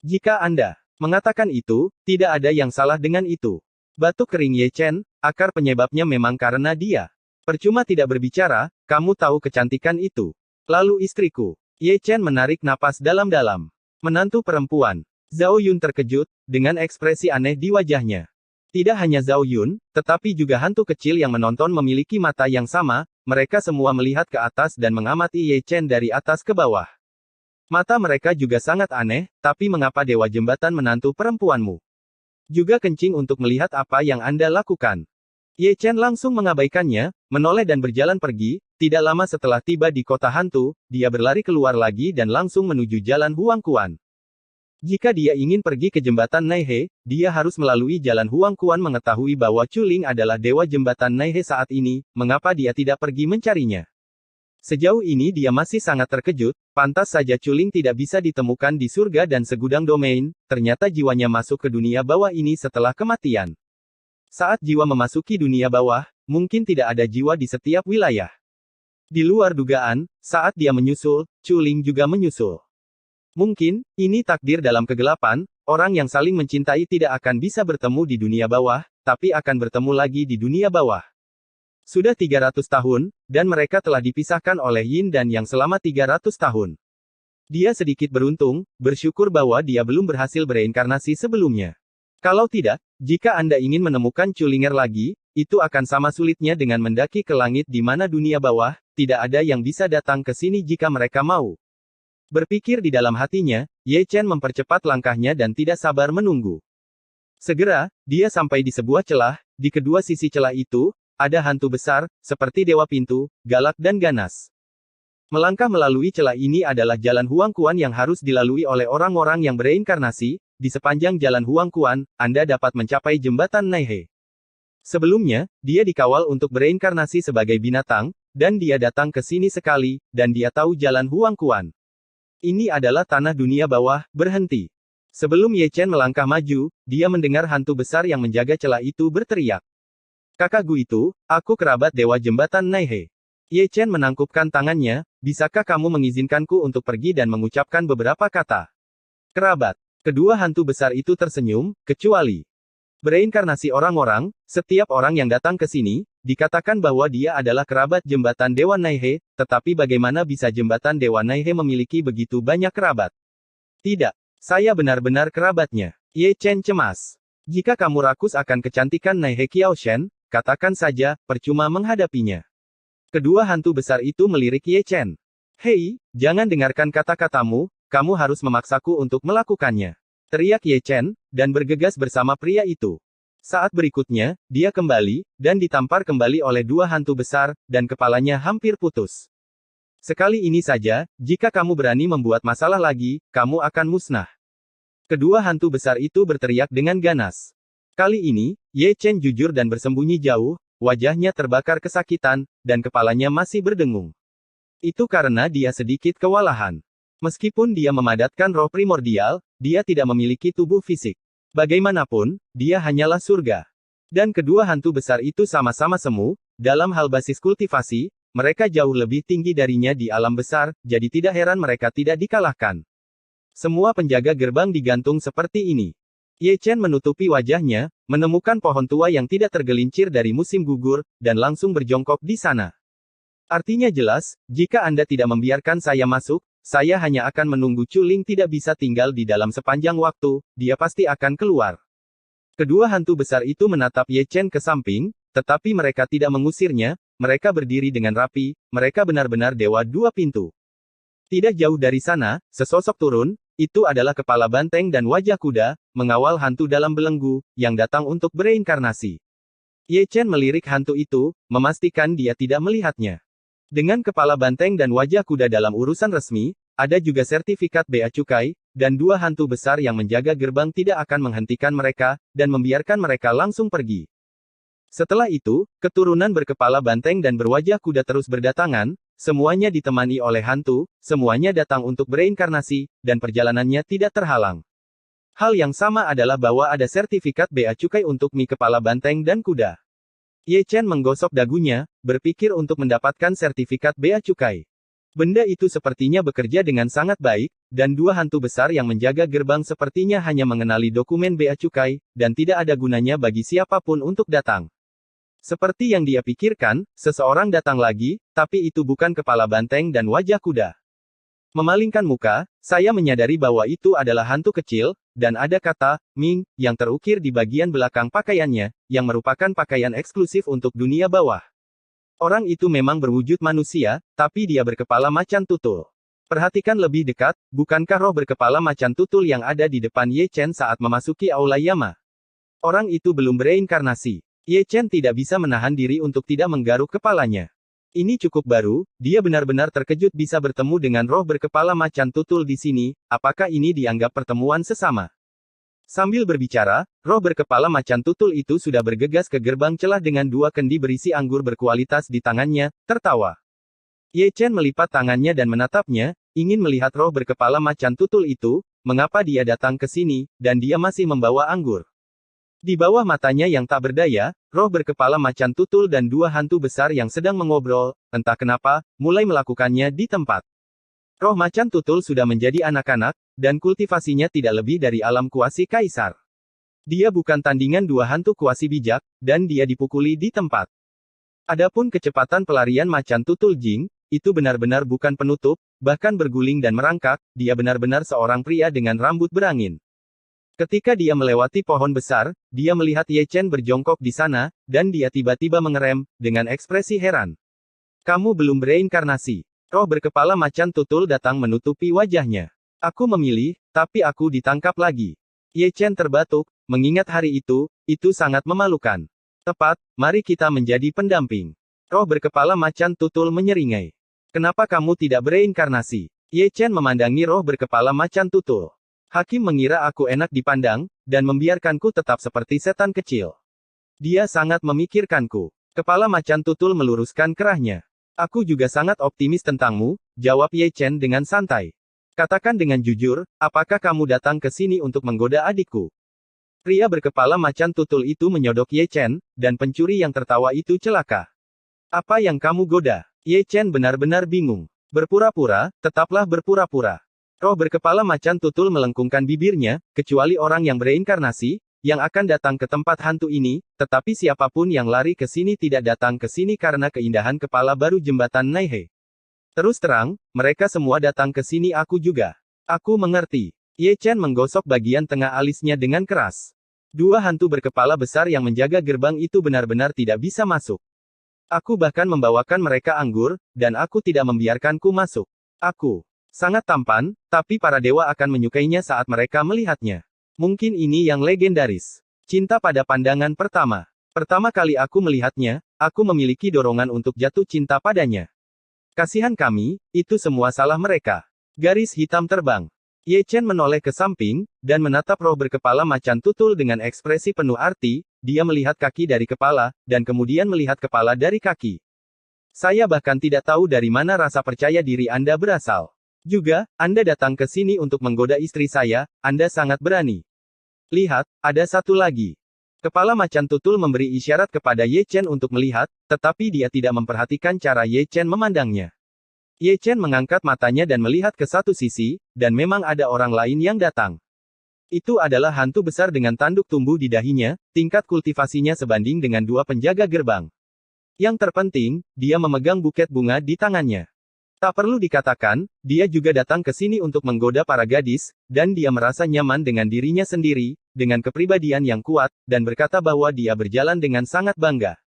Jika Anda mengatakan itu, tidak ada yang salah dengan itu. Batuk kering Ye Chen, akar penyebabnya memang karena dia. Percuma tidak berbicara, kamu tahu kecantikan itu. Lalu istriku. Ye Chen menarik napas dalam-dalam. Menantu perempuan. Zhao Yun terkejut, dengan ekspresi aneh di wajahnya. Tidak hanya Zhao Yun, tetapi juga hantu kecil yang menonton memiliki mata yang sama, mereka semua melihat ke atas dan mengamati Ye Chen dari atas ke bawah. Mata mereka juga sangat aneh, tapi mengapa Dewa Jembatan menantu perempuanmu juga kencing untuk melihat apa yang Anda lakukan? Ye Chen langsung mengabaikannya, menoleh dan berjalan pergi. Tidak lama setelah tiba di kota hantu, dia berlari keluar lagi dan langsung menuju jalan Huangquan. Jika dia ingin pergi ke Jembatan Naihe, dia harus melalui jalan Huangquan. Mengetahui bahwa Chuling adalah Dewa Jembatan Naihe saat ini, mengapa dia tidak pergi mencarinya? Sejauh ini dia masih sangat terkejut, pantas saja Chuling tidak bisa ditemukan di surga dan segudang domain, ternyata jiwanya masuk ke dunia bawah ini setelah kematian. Saat jiwa memasuki dunia bawah, mungkin tidak ada jiwa di setiap wilayah. Di luar dugaan, saat dia menyusul, Chuling juga menyusul. Mungkin, ini takdir dalam kegelapan, orang yang saling mencintai tidak akan bisa bertemu di dunia bawah, tapi akan bertemu lagi di dunia bawah. Sudah 300 tahun, dan mereka telah dipisahkan oleh Yin dan Yang selama 300 tahun. Dia sedikit beruntung, bersyukur bahwa dia belum berhasil bereinkarnasi sebelumnya. Kalau tidak, jika Anda ingin menemukan Chulinger lagi, itu akan sama sulitnya dengan mendaki ke langit di mana dunia bawah, tidak ada yang bisa datang ke sini jika mereka mau. Berpikir di dalam hatinya, Ye Chen mempercepat langkahnya dan tidak sabar menunggu. Segera, dia sampai di sebuah celah. Di kedua sisi celah itu, ada hantu besar, seperti Dewa Pintu, galak dan ganas. Melangkah melalui celah ini adalah jalan Huangquan yang harus dilalui oleh orang-orang yang bereinkarnasi. Di sepanjang jalan Huangquan, Anda dapat mencapai Jembatan Naihe. Sebelumnya, dia dikawal untuk bereinkarnasi sebagai binatang, dan dia datang ke sini sekali, dan dia tahu jalan Huangquan. Ini adalah tanah dunia bawah. Berhenti. Sebelum Ye Chen melangkah maju, dia mendengar hantu besar yang menjaga celah itu berteriak. Kakakku itu, aku kerabat Dewa Jembatan Naihe. Ye Chen menangkupkan tangannya, bisakah kamu mengizinkanku untuk pergi dan mengucapkan beberapa kata? Kerabat. Kedua hantu besar itu tersenyum, kecuali bereinkarnasi orang-orang, setiap orang yang datang ke sini, dikatakan bahwa dia adalah kerabat Jembatan Dewa Naihe, tetapi bagaimana bisa Jembatan Dewa Naihe memiliki begitu banyak kerabat? Tidak, saya benar-benar kerabatnya. Ye Chen cemas. Jika kamu rakus akan kecantikan Naihe Qiaoshen, katakan saja, percuma menghadapinya. Kedua hantu besar itu melirik Ye Chen. Hei, jangan dengarkan kata-katamu, kamu harus memaksaku untuk melakukannya. Teriak Ye Chen, dan bergegas bersama pria itu. Saat berikutnya, dia kembali, dan ditampar kembali oleh dua hantu besar, dan kepalanya hampir putus. Sekali ini saja, jika kamu berani membuat masalah lagi, kamu akan musnah. Kedua hantu besar itu berteriak dengan ganas. Kali ini, Ye Chen jujur dan bersembunyi jauh, wajahnya terbakar kesakitan, dan kepalanya masih berdengung. Itu karena dia sedikit kewalahan. Meskipun dia memadatkan roh primordial, dia tidak memiliki tubuh fisik. Bagaimanapun, dia hanyalah surga. Dan kedua hantu besar itu sama-sama semu, dalam hal basis kultivasi, mereka jauh lebih tinggi darinya di alam besar, jadi tidak heran mereka tidak dikalahkan. Semua penjaga gerbang digantung seperti ini. Ye Chen menutupi wajahnya, menemukan pohon tua yang tidak tergelincir dari musim gugur, dan langsung berjongkok di sana. Artinya jelas, jika Anda tidak membiarkan saya masuk, saya hanya akan menunggu Chu Ling tidak bisa tinggal di dalam sepanjang waktu, dia pasti akan keluar. Kedua hantu besar itu menatap Ye Chen ke samping, tetapi mereka tidak mengusirnya, mereka berdiri dengan rapi, mereka benar-benar dewa dua pintu. Tidak jauh dari sana, sesosok turun, itu adalah kepala banteng dan wajah kuda, mengawal hantu dalam belenggu, yang datang untuk bereinkarnasi. Ye Chen melirik hantu itu, memastikan dia tidak melihatnya. Dengan kepala banteng dan wajah kuda dalam urusan resmi, ada juga sertifikat bea cukai, dan dua hantu besar yang menjaga gerbang tidak akan menghentikan mereka, dan membiarkan mereka langsung pergi. Setelah itu, keturunan berkepala banteng dan berwajah kuda terus berdatangan, semuanya ditemani oleh hantu, semuanya datang untuk bereinkarnasi, dan perjalanannya tidak terhalang. Hal yang sama adalah bahwa ada sertifikat bea cukai untuk mie kepala banteng dan kuda. Ye Chen menggosok dagunya, berpikir untuk mendapatkan sertifikat bea cukai. Benda itu sepertinya bekerja dengan sangat baik, dan dua hantu besar yang menjaga gerbang sepertinya hanya mengenali dokumen bea cukai, dan tidak ada gunanya bagi siapapun untuk datang. Seperti yang dia pikirkan, seseorang datang lagi, tapi itu bukan kepala banteng dan wajah kuda. Memalingkan muka, saya menyadari bahwa itu adalah hantu kecil, dan ada kata, Ming, yang terukir di bagian belakang pakaiannya, yang merupakan pakaian eksklusif untuk dunia bawah. Orang itu memang berwujud manusia, tapi dia berkepala macan tutul. Perhatikan lebih dekat, bukankah roh berkepala macan tutul yang ada di depan Ye Chen saat memasuki Aula Yama? Orang itu belum bereinkarnasi. Ye Chen tidak bisa menahan diri untuk tidak menggaruk kepalanya. Ini cukup baru, dia benar-benar terkejut bisa bertemu dengan roh berkepala macan tutul di sini, apakah ini dianggap pertemuan sesama? Sambil berbicara, roh berkepala macan tutul itu sudah bergegas ke gerbang celah dengan dua kendi berisi anggur berkualitas di tangannya, tertawa. Ye Chen melipat tangannya dan menatapnya, ingin melihat roh berkepala macan tutul itu, mengapa dia datang ke sini, dan dia masih membawa anggur. Di bawah matanya yang tak berdaya, roh berkepala macan tutul dan dua hantu besar yang sedang mengobrol, entah kenapa, mulai melakukannya di tempat. Roh macan tutul sudah menjadi anak-anak, dan kultivasinya tidak lebih dari alam kuasi kaisar. Dia bukan tandingan dua hantu kuasi bijak, dan dia dipukuli di tempat. Adapun kecepatan pelarian macan tutul Jing, itu benar-benar bukan penutup, bahkan berguling dan merangkak, dia benar-benar seorang pria dengan rambut berangin. Ketika dia melewati pohon besar, dia melihat Ye Chen berjongkok di sana, dan dia tiba-tiba mengerem, dengan ekspresi heran. Kamu belum bereinkarnasi. Roh berkepala macan tutul datang menutupi wajahnya. Aku memilih, tapi aku ditangkap lagi. Ye Chen terbatuk, mengingat hari itu sangat memalukan. Tepat, mari kita menjadi pendamping. Roh berkepala macan tutul menyeringai. Kenapa kamu tidak bereinkarnasi? Ye Chen memandangi roh berkepala macan tutul. Hakim mengira aku enak dipandang, dan membiarkanku tetap seperti setan kecil. Dia sangat memikirkanku. Kepala macan tutul meluruskan kerahnya. Aku juga sangat optimis tentangmu, jawab Ye Chen dengan santai. Katakan dengan jujur, apakah kamu datang ke sini untuk menggoda adikku? Pria berkepala macan tutul itu menyodok Ye Chen, dan pencuri yang tertawa itu celaka. Apa yang kamu goda? Ye Chen benar-benar bingung. Berpura-pura, tetaplah berpura-pura. Roh berkepala macan tutul melengkungkan bibirnya, kecuali orang yang bereinkarnasi, yang akan datang ke tempat hantu ini, tetapi siapapun yang lari ke sini tidak datang ke sini karena keindahan kepala baru jembatan Naihe. Terus terang, mereka semua datang ke sini aku juga. Aku mengerti. Ye Chen menggosok bagian tengah alisnya dengan keras. Dua hantu berkepala besar yang menjaga gerbang itu benar-benar tidak bisa masuk. Aku bahkan membawakan mereka anggur, dan aku tidak membiarkanku masuk. Aku Sangat tampan, tapi para dewa akan menyukainya saat mereka melihatnya. Mungkin ini yang legendaris. Cinta pada pandangan pertama. Pertama kali aku melihatnya, aku memiliki dorongan untuk jatuh cinta padanya. Kasihan kami, itu semua salah mereka. Garis hitam terbang. Ye Chen menoleh ke samping, dan menatap roh berkepala macan tutul dengan ekspresi penuh arti. Dia melihat kaki dari kepala, dan kemudian melihat kepala dari kaki. Saya bahkan tidak tahu dari mana rasa percaya diri Anda berasal. Juga, Anda datang ke sini untuk menggoda istri saya, Anda sangat berani. Lihat, ada satu lagi. Kepala macan tutul memberi isyarat kepada Ye Chen untuk melihat, tetapi dia tidak memperhatikan cara Ye Chen memandangnya. Ye Chen mengangkat matanya dan melihat ke satu sisi, dan memang ada orang lain yang datang. Itu adalah hantu besar dengan tanduk tumbuh di dahinya, tingkat kultivasinya sebanding dengan 2 penjaga gerbang. Yang terpenting, dia memegang buket bunga di tangannya. Tak perlu dikatakan, dia juga datang ke sini untuk menggoda para gadis, dan dia merasa nyaman dengan dirinya sendiri, dengan kepribadian yang kuat, dan berkata bahwa dia berjalan dengan sangat bangga.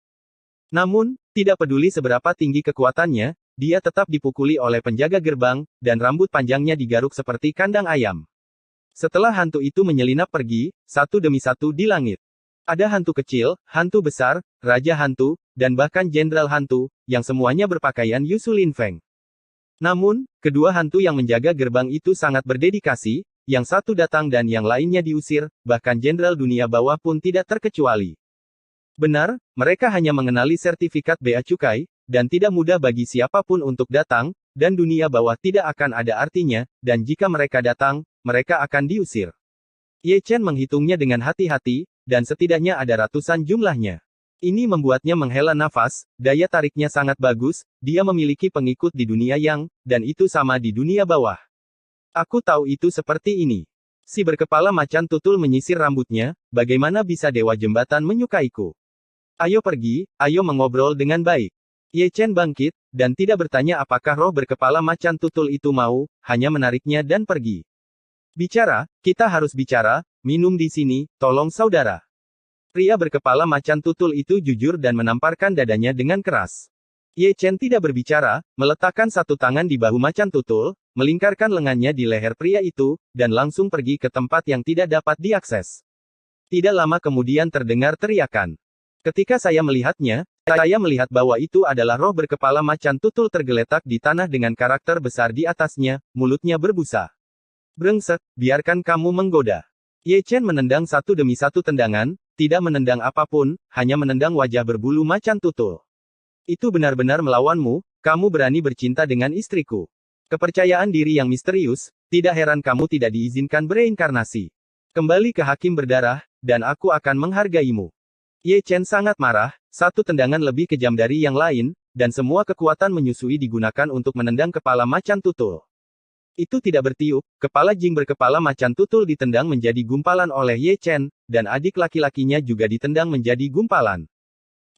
Namun, tidak peduli seberapa tinggi kekuatannya, dia tetap dipukuli oleh penjaga gerbang, dan rambut panjangnya digaruk seperti kandang ayam. Setelah hantu itu menyelinap pergi, satu demi satu di langit. Ada hantu kecil, hantu besar, raja hantu, dan bahkan jenderal hantu, yang semuanya berpakaian Yusu Lin Feng. Namun, kedua hantu yang menjaga gerbang itu sangat berdedikasi, yang satu datang dan yang lainnya diusir, bahkan jenderal dunia bawah pun tidak terkecuali. Benar, mereka hanya mengenali sertifikat bea cukai, dan tidak mudah bagi siapapun untuk datang, dan dunia bawah tidak akan ada artinya, dan jika mereka datang, mereka akan diusir. Ye Chen menghitungnya dengan hati-hati, dan setidaknya ada ratusan jumlahnya. Ini membuatnya menghela nafas, daya tariknya sangat bagus, dia memiliki pengikut di dunia yang, dan itu sama di dunia bawah. Aku tahu itu seperti ini. Si berkepala macan tutul menyisir rambutnya, bagaimana bisa Dewa Jembatan menyukaiku? Ayo pergi, ayo mengobrol dengan baik. Ye Chen bangkit, dan tidak bertanya apakah roh berkepala macan tutul itu mau, hanya menariknya dan pergi. Bicara, kita harus bicara, minum di sini, tolong saudara. Pria berkepala macan tutul itu jujur dan menamparkan dadanya dengan keras. Ye Chen tidak berbicara, meletakkan satu tangan di bahu macan tutul, melingkarkan lengannya di leher pria itu, dan langsung pergi ke tempat yang tidak dapat diakses. Tidak lama kemudian terdengar teriakan. Ketika saya melihatnya, saya melihat bahwa itu adalah roh berkepala macan tutul tergeletak di tanah dengan karakter besar di atasnya, mulutnya berbusa. Brengsek, biarkan kamu menggoda. Ye Chen menendang satu demi satu tendangan, tidak menendang apapun, hanya menendang wajah berbulu macan tutul. Itu benar-benar melawanmu, kamu berani bercinta dengan istriku. Kepercayaan diri yang misterius, tidak heran kamu tidak diizinkan bereinkarnasi. Kembali ke hakim berdarah, dan aku akan menghargaimu. Ye Chen sangat marah, satu tendangan lebih kejam dari yang lain, dan semua kekuatan menyusui digunakan untuk menendang kepala macan tutul. Itu tidak bertiup, kepala Jing berkepala macan tutul ditendang menjadi gumpalan oleh Ye Chen, dan adik laki-lakinya juga ditendang menjadi gumpalan.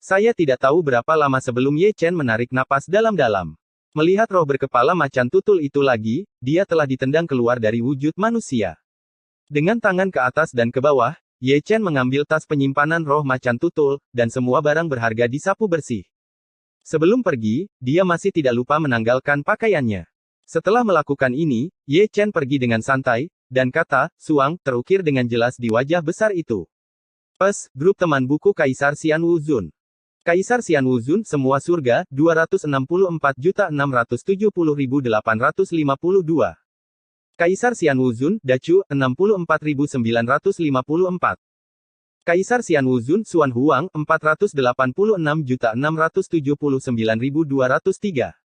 Saya tidak tahu berapa lama sebelum Ye Chen menarik napas dalam-dalam. Melihat roh berkepala macan tutul itu lagi, dia telah ditendang keluar dari wujud manusia. Dengan tangan ke atas dan ke bawah, Ye Chen mengambil tas penyimpanan roh macan tutul, dan semua barang berharga disapu bersih. Sebelum pergi, dia masih tidak lupa menanggalkan pakaiannya. Setelah melakukan ini, Ye Chen pergi dengan santai, dan kata, "Suang," terukir dengan jelas di wajah besar itu. Pes, grup teman buku Kaisar Xian Wuzun. Kaisar Xian Wuzun, semua surga, 264.670.852. Kaisar Xian Wuzun, Dacu, 64.954. Kaisar Xian Wuzun, Xuan Huang, 486.679.203.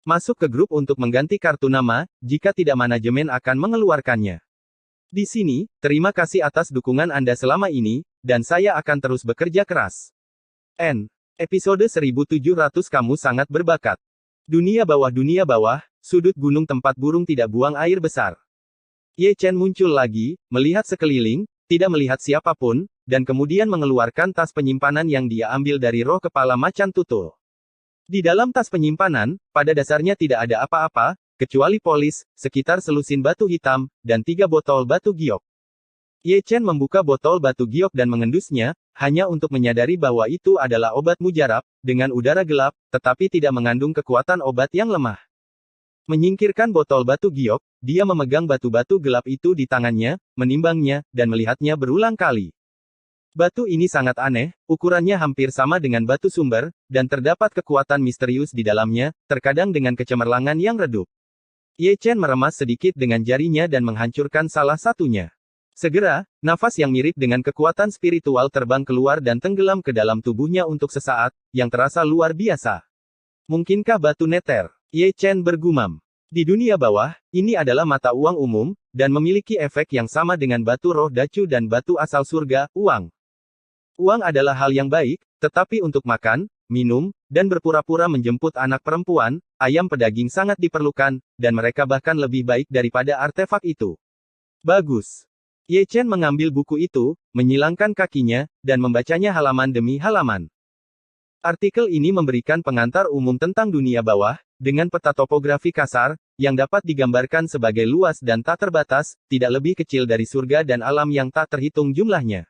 Masuk ke grup untuk mengganti kartu nama, jika tidak manajemen akan mengeluarkannya. Di sini, terima kasih atas dukungan Anda selama ini, dan saya akan terus bekerja keras. Episode 1700 Kamu sangat berbakat. Dunia bawah, sudut gunung tempat burung tidak buang air besar. Ye Chen muncul lagi, melihat sekeliling, tidak melihat siapapun, dan kemudian mengeluarkan tas penyimpanan yang dia ambil dari roh kepala macan tutul. Di dalam tas penyimpanan, pada dasarnya tidak ada apa-apa, kecuali polis, sekitar selusin batu hitam, dan 3 botol batu giok. Ye Chen membuka botol batu giok dan mengendusnya, hanya untuk menyadari bahwa itu adalah obat mujarab, dengan udara gelap, tetapi tidak mengandung kekuatan obat yang lemah. Menyingkirkan botol batu giok, dia memegang batu-batu gelap itu di tangannya, menimbangnya, dan melihatnya berulang kali. Batu ini sangat aneh, ukurannya hampir sama dengan batu sumber, dan terdapat kekuatan misterius di dalamnya, terkadang dengan kecemerlangan yang redup. Ye Chen meremas sedikit dengan jarinya dan menghancurkan salah satunya. Segera, nafas yang mirip dengan kekuatan spiritual terbang keluar dan tenggelam ke dalam tubuhnya untuk sesaat, yang terasa luar biasa. Mungkinkah batu neter? Ye Chen bergumam. Di dunia bawah, ini adalah mata uang umum, dan memiliki efek yang sama dengan batu roh dacu dan batu asal surga, uang. Uang adalah hal yang baik, tetapi untuk makan, minum, dan berpura-pura menjemput anak perempuan, ayam pedaging sangat diperlukan, dan mereka bahkan lebih baik daripada artefak itu. Bagus. Ye Chen mengambil buku itu, menyilangkan kakinya, dan membacanya halaman demi halaman. Artikel ini memberikan pengantar umum tentang dunia bawah, dengan peta topografi kasar, yang dapat digambarkan sebagai luas dan tak terbatas, tidak lebih kecil dari surga dan alam yang tak terhitung jumlahnya.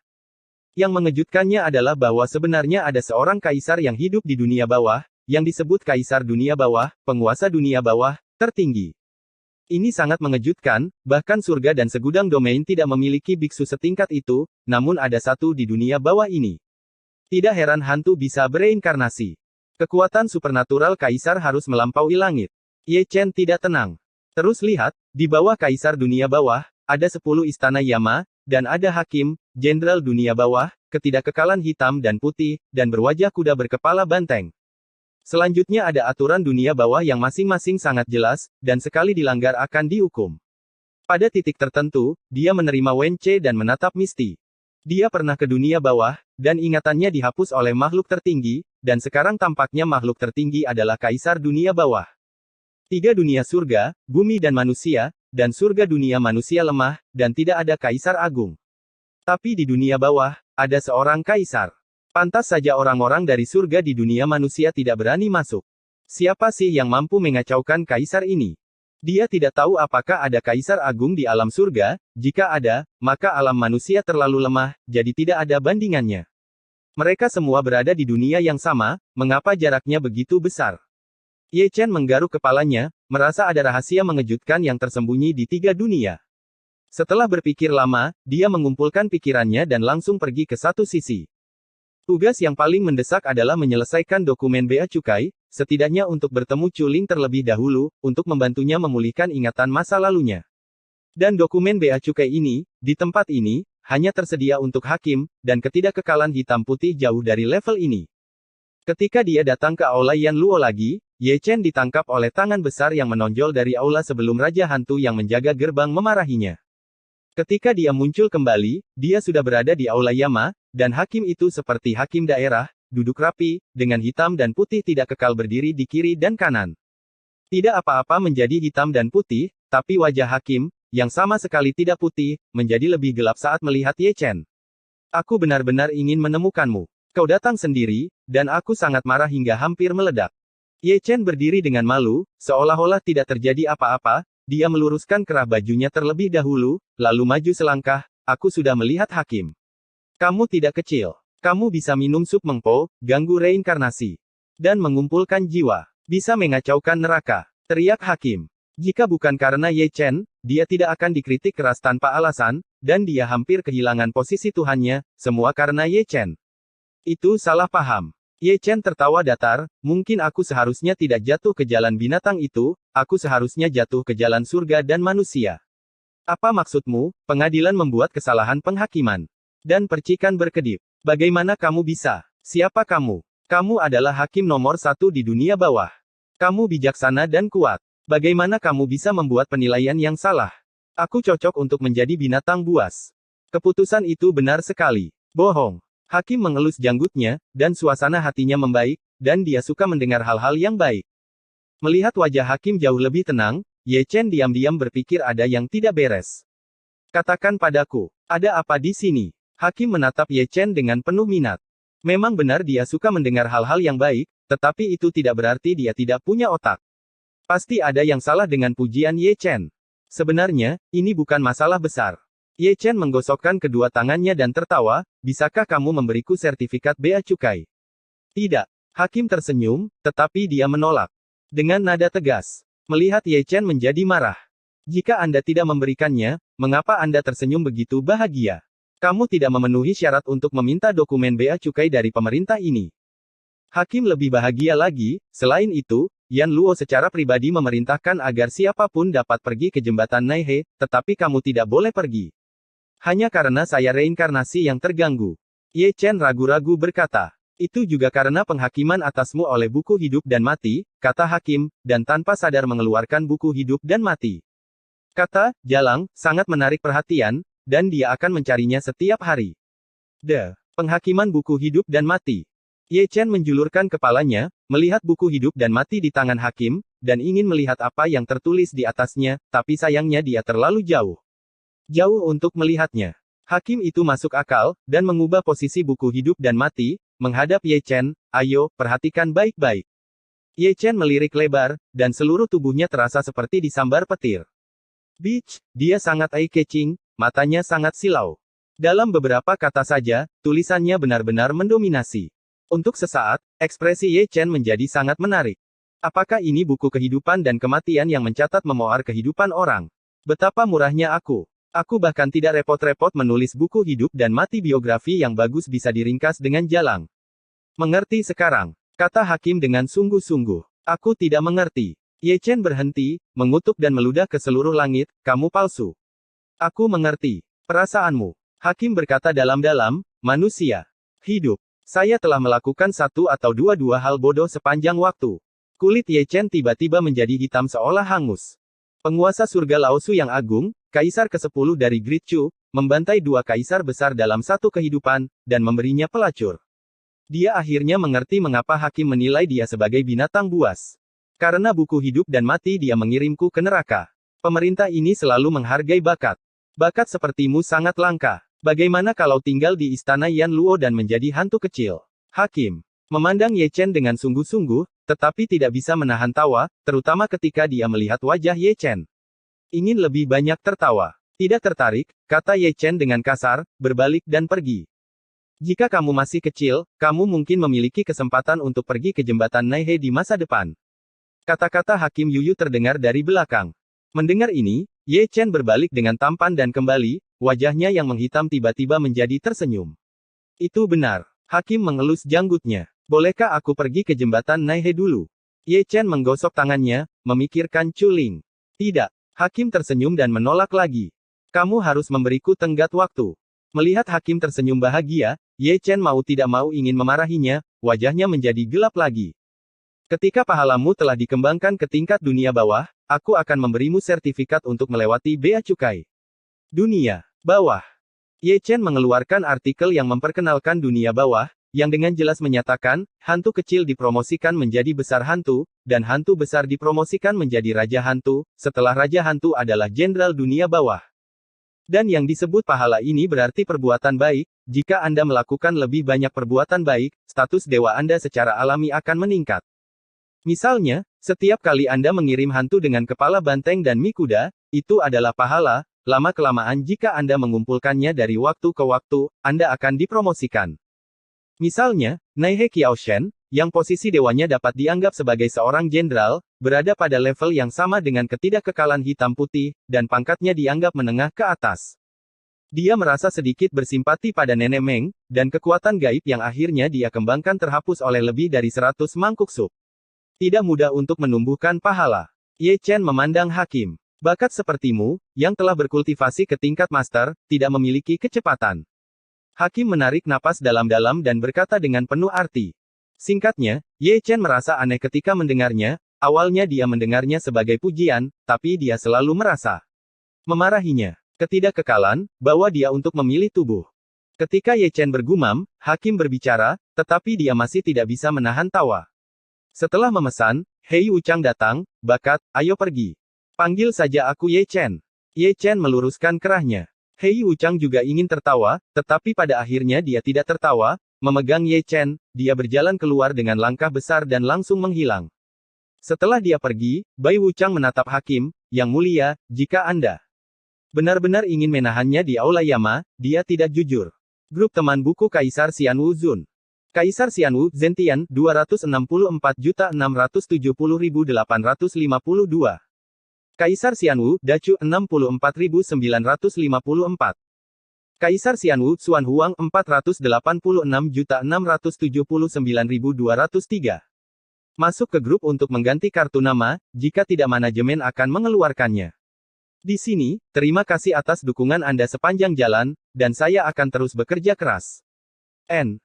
Yang mengejutkannya adalah bahwa sebenarnya ada seorang kaisar yang hidup di dunia bawah, yang disebut kaisar dunia bawah, penguasa dunia bawah, tertinggi. Ini sangat mengejutkan, bahkan surga dan segudang domain tidak memiliki biksu setingkat itu, namun ada satu di dunia bawah ini. Tidak heran hantu bisa bereinkarnasi. Kekuatan supernatural kaisar harus melampaui langit. Ye Chen tidak tenang. Terus lihat, di bawah kaisar dunia bawah, ada 10 istana Yama, dan ada hakim, jenderal dunia bawah, ketidakkekalan hitam dan putih, dan berwajah kuda berkepala banteng. Selanjutnya ada aturan dunia bawah yang masing-masing sangat jelas, dan sekali dilanggar akan dihukum. Pada titik tertentu, dia menerima Wen-che dan menatap Misty. Dia pernah ke dunia bawah, dan ingatannya dihapus oleh makhluk tertinggi, dan sekarang tampaknya makhluk tertinggi adalah kaisar dunia bawah. 3 dunia surga, bumi dan manusia, dan surga dunia manusia lemah, dan tidak ada kaisar agung. Tapi di dunia bawah, ada seorang kaisar. Pantas saja orang-orang dari surga di dunia manusia tidak berani masuk. Siapa sih yang mampu mengacaukan kaisar ini? Dia tidak tahu apakah ada kaisar agung di alam surga, jika ada, maka alam manusia terlalu lemah, jadi tidak ada bandingannya. Mereka semua berada di dunia yang sama, mengapa jaraknya begitu besar? Ye Chen menggaruk kepalanya, merasa ada rahasia mengejutkan yang tersembunyi di 3 dunia. Setelah berpikir lama, dia mengumpulkan pikirannya dan langsung pergi ke satu sisi. Tugas yang paling mendesak adalah menyelesaikan dokumen bea cukai, setidaknya untuk bertemu Chuling terlebih dahulu, untuk membantunya memulihkan ingatan masa lalunya. Dan dokumen bea cukai ini, di tempat ini, hanya tersedia untuk hakim, dan ketidakkekalan hitam putih jauh dari level ini. Ketika dia datang ke aula Yan Luo lagi, Ye Chen ditangkap oleh tangan besar yang menonjol dari aula sebelum Raja Hantu yang menjaga gerbang memarahinya. Ketika dia muncul kembali, dia sudah berada di aula Yama, dan hakim itu seperti hakim daerah, duduk rapi, dengan hitam dan putih tidak kekal berdiri di kiri dan kanan. Tidak apa-apa menjadi hitam dan putih, tapi wajah hakim, yang sama sekali tidak putih, menjadi lebih gelap saat melihat Ye Chen. Aku benar-benar ingin menemukanmu. Kau datang sendiri, dan aku sangat marah hingga hampir meledak. Ye Chen berdiri dengan malu, seolah-olah tidak terjadi apa-apa. Dia meluruskan kerah bajunya terlebih dahulu, lalu maju selangkah. Aku sudah melihat hakim. Kamu tidak kecil. Kamu bisa minum sup mengpo, ganggu reinkarnasi, dan mengumpulkan jiwa. Bisa mengacaukan neraka, teriak hakim. Jika bukan karena Ye Chen, dia tidak akan dikritik keras tanpa alasan, dan dia hampir kehilangan posisi Tuhannya, semua karena Ye Chen. Itu salah paham. Ye Chen tertawa datar, mungkin aku seharusnya tidak jatuh ke jalan binatang itu, aku seharusnya jatuh ke jalan surga dan manusia. Apa maksudmu? Pengadilan membuat kesalahan penghakiman. Dan percikan berkedip. Bagaimana kamu bisa? Siapa kamu? Kamu adalah hakim nomor 1 di dunia bawah. Kamu bijaksana dan kuat. Bagaimana kamu bisa membuat penilaian yang salah? Aku cocok untuk menjadi binatang buas. Keputusan itu benar sekali. Bohong. Hakim mengelus janggutnya, dan suasana hatinya membaik, dan dia suka mendengar hal-hal yang baik. Melihat wajah hakim jauh lebih tenang, Ye Chen diam-diam berpikir ada yang tidak beres. Katakan padaku, ada apa di sini? Hakim menatap Ye Chen dengan penuh minat. Memang benar dia suka mendengar hal-hal yang baik, tetapi itu tidak berarti dia tidak punya otak. Pasti ada yang salah dengan pujian Ye Chen. Sebenarnya, ini bukan masalah besar. Ye Chen menggosokkan kedua tangannya dan tertawa, bisakah kamu memberiku sertifikat bea cukai? Tidak. Hakim tersenyum, tetapi dia menolak. Dengan nada tegas. Melihat Ye Chen menjadi marah. Jika Anda tidak memberikannya, mengapa Anda tersenyum begitu bahagia? Kamu tidak memenuhi syarat untuk meminta dokumen bea cukai dari pemerintah ini. Hakim lebih bahagia lagi, selain itu, Yan Luo secara pribadi memerintahkan agar siapapun dapat pergi ke jembatan Naihe, tetapi kamu tidak boleh pergi. Hanya karena saya reinkarnasi yang terganggu. Ye Chen ragu-ragu berkata. Itu juga karena penghakiman atasmu oleh buku hidup dan mati, kata hakim, dan tanpa sadar mengeluarkan buku hidup dan mati. Kata Jalang sangat menarik perhatian, dan dia akan mencarinya setiap hari. Penghakiman buku hidup dan mati. Ye Chen menjulurkan kepalanya, melihat buku hidup dan mati di tangan hakim, dan ingin melihat apa yang tertulis di atasnya, tapi sayangnya dia terlalu jauh. Jauh untuk melihatnya. Hakim itu masuk akal, dan mengubah posisi buku hidup dan mati, menghadap Ye Chen. Ayo, perhatikan baik-baik. Ye Chen melirik lebar, dan seluruh tubuhnya terasa seperti disambar petir. Bitch, dia sangat eye-catching, matanya sangat silau. Dalam beberapa kata saja, tulisannya benar-benar mendominasi. Untuk sesaat, ekspresi Ye Chen menjadi sangat menarik. Apakah ini buku kehidupan dan kematian yang mencatat memoar kehidupan orang? Betapa murahnya aku. Aku bahkan tidak repot-repot menulis buku hidup dan mati biografi yang bagus bisa diringkas dengan Jalang. Mengerti sekarang, kata hakim dengan sungguh-sungguh. Aku tidak mengerti. Ye Chen berhenti, mengutuk dan meludah ke seluruh langit, kamu palsu. Aku mengerti perasaanmu. Hakim berkata dalam-dalam, manusia hidup. Saya telah melakukan satu atau dua hal bodoh sepanjang waktu. Kulit Ye Chen tiba-tiba menjadi hitam seolah hangus. Penguasa surga Laosu yang agung, kaisar ke-10 dari Great Chu, membantai dua kaisar besar dalam satu kehidupan, dan memberinya pelacur. Dia akhirnya mengerti mengapa hakim menilai dia sebagai binatang buas. Karena buku hidup dan mati dia mengirimku ke neraka. Pemerintah ini selalu menghargai bakat. Bakat sepertimu sangat langka. Bagaimana kalau tinggal di istana Yan Luo dan menjadi hantu kecil? Hakim memandang Ye Chen dengan sungguh-sungguh, tetapi tidak bisa menahan tawa, terutama ketika dia melihat wajah Ye Chen. Ingin lebih banyak tertawa. Tidak tertarik, kata Ye Chen dengan kasar, berbalik dan pergi. Jika kamu masih kecil, kamu mungkin memiliki kesempatan untuk pergi ke jembatan Naihe di masa depan. Kata-kata Hakim Yuyu terdengar dari belakang. Mendengar ini, Ye Chen berbalik dengan tampan dan kembali, wajahnya yang menghitam tiba-tiba menjadi tersenyum. Itu benar. Hakim mengelus janggutnya. Bolehkah aku pergi ke jembatan Naihe dulu? Ye Chen menggosok tangannya, memikirkan Chuling. Tidak. Hakim tersenyum dan menolak lagi. Kamu harus memberiku tenggat waktu. Melihat Hakim tersenyum bahagia, Ye Chen mau tidak mau ingin memarahinya, wajahnya menjadi gelap lagi. Ketika pahalamu telah dikembangkan ke tingkat dunia bawah, aku akan memberimu sertifikat untuk melewati bea cukai. Dunia bawah. Ye Chen mengeluarkan artikel yang memperkenalkan dunia bawah, yang dengan jelas menyatakan, hantu kecil dipromosikan menjadi besar hantu, dan hantu besar dipromosikan menjadi raja hantu, setelah raja hantu adalah jenderal dunia bawah. Dan yang disebut pahala ini berarti perbuatan baik. Jika Anda melakukan lebih banyak perbuatan baik, status dewa Anda secara alami akan meningkat. Misalnya, setiap kali Anda mengirim hantu dengan kepala banteng dan mie kuda, itu adalah pahala. Lama-kelamaan jika Anda mengumpulkannya dari waktu ke waktu, Anda akan dipromosikan. Misalnya, Naihe Qiaoshen, yang posisi dewanya dapat dianggap sebagai seorang jenderal, berada pada level yang sama dengan ketidakkekalan hitam putih, dan pangkatnya dianggap menengah ke atas. Dia merasa sedikit bersimpati pada Nenek Meng, dan kekuatan gaib yang akhirnya dia kembangkan terhapus oleh lebih dari 100 mangkuk sup. Tidak mudah untuk menumbuhkan pahala. Ye Chen memandang Hakim. Bakat sepertimu, yang telah berkultivasi ke tingkat master, tidak memiliki kecepatan. Hakim menarik napas dalam-dalam dan berkata dengan penuh arti. Singkatnya, Ye Chen merasa aneh ketika mendengarnya. Awalnya dia mendengarnya sebagai pujian, tapi dia selalu merasa memarahinya. Ketidakkekalan, bawa dia untuk memilih tubuh. Ketika Ye Chen bergumam, Hakim berbicara, tetapi dia masih tidak bisa menahan tawa. Setelah memesan, Hei Wuchang datang, bakat, ayo pergi. Panggil saja aku Ye Chen. Ye Chen meluruskan kerahnya. Hei Wuchang juga ingin tertawa, tetapi pada akhirnya dia tidak tertawa, memegang Ye Chen, dia berjalan keluar dengan langkah besar dan langsung menghilang. Setelah dia pergi, Bai Wuchang menatap Hakim, yang mulia, jika Anda benar-benar ingin menahannya di Aula Yama, dia tidak jujur. Grup teman buku Kaisar Xian Wuzun. Kaisar Xianwu, Zentian, 264.670.852. Kaisar Xianwu, Dacu, 64.954. Kaisar Xianwu, Xuan Huang, 486.679.203. Masuk ke grup untuk mengganti kartu nama, jika tidak manajemen akan mengeluarkannya. Di sini, terima kasih atas dukungan Anda sepanjang jalan, dan saya akan terus bekerja keras. N.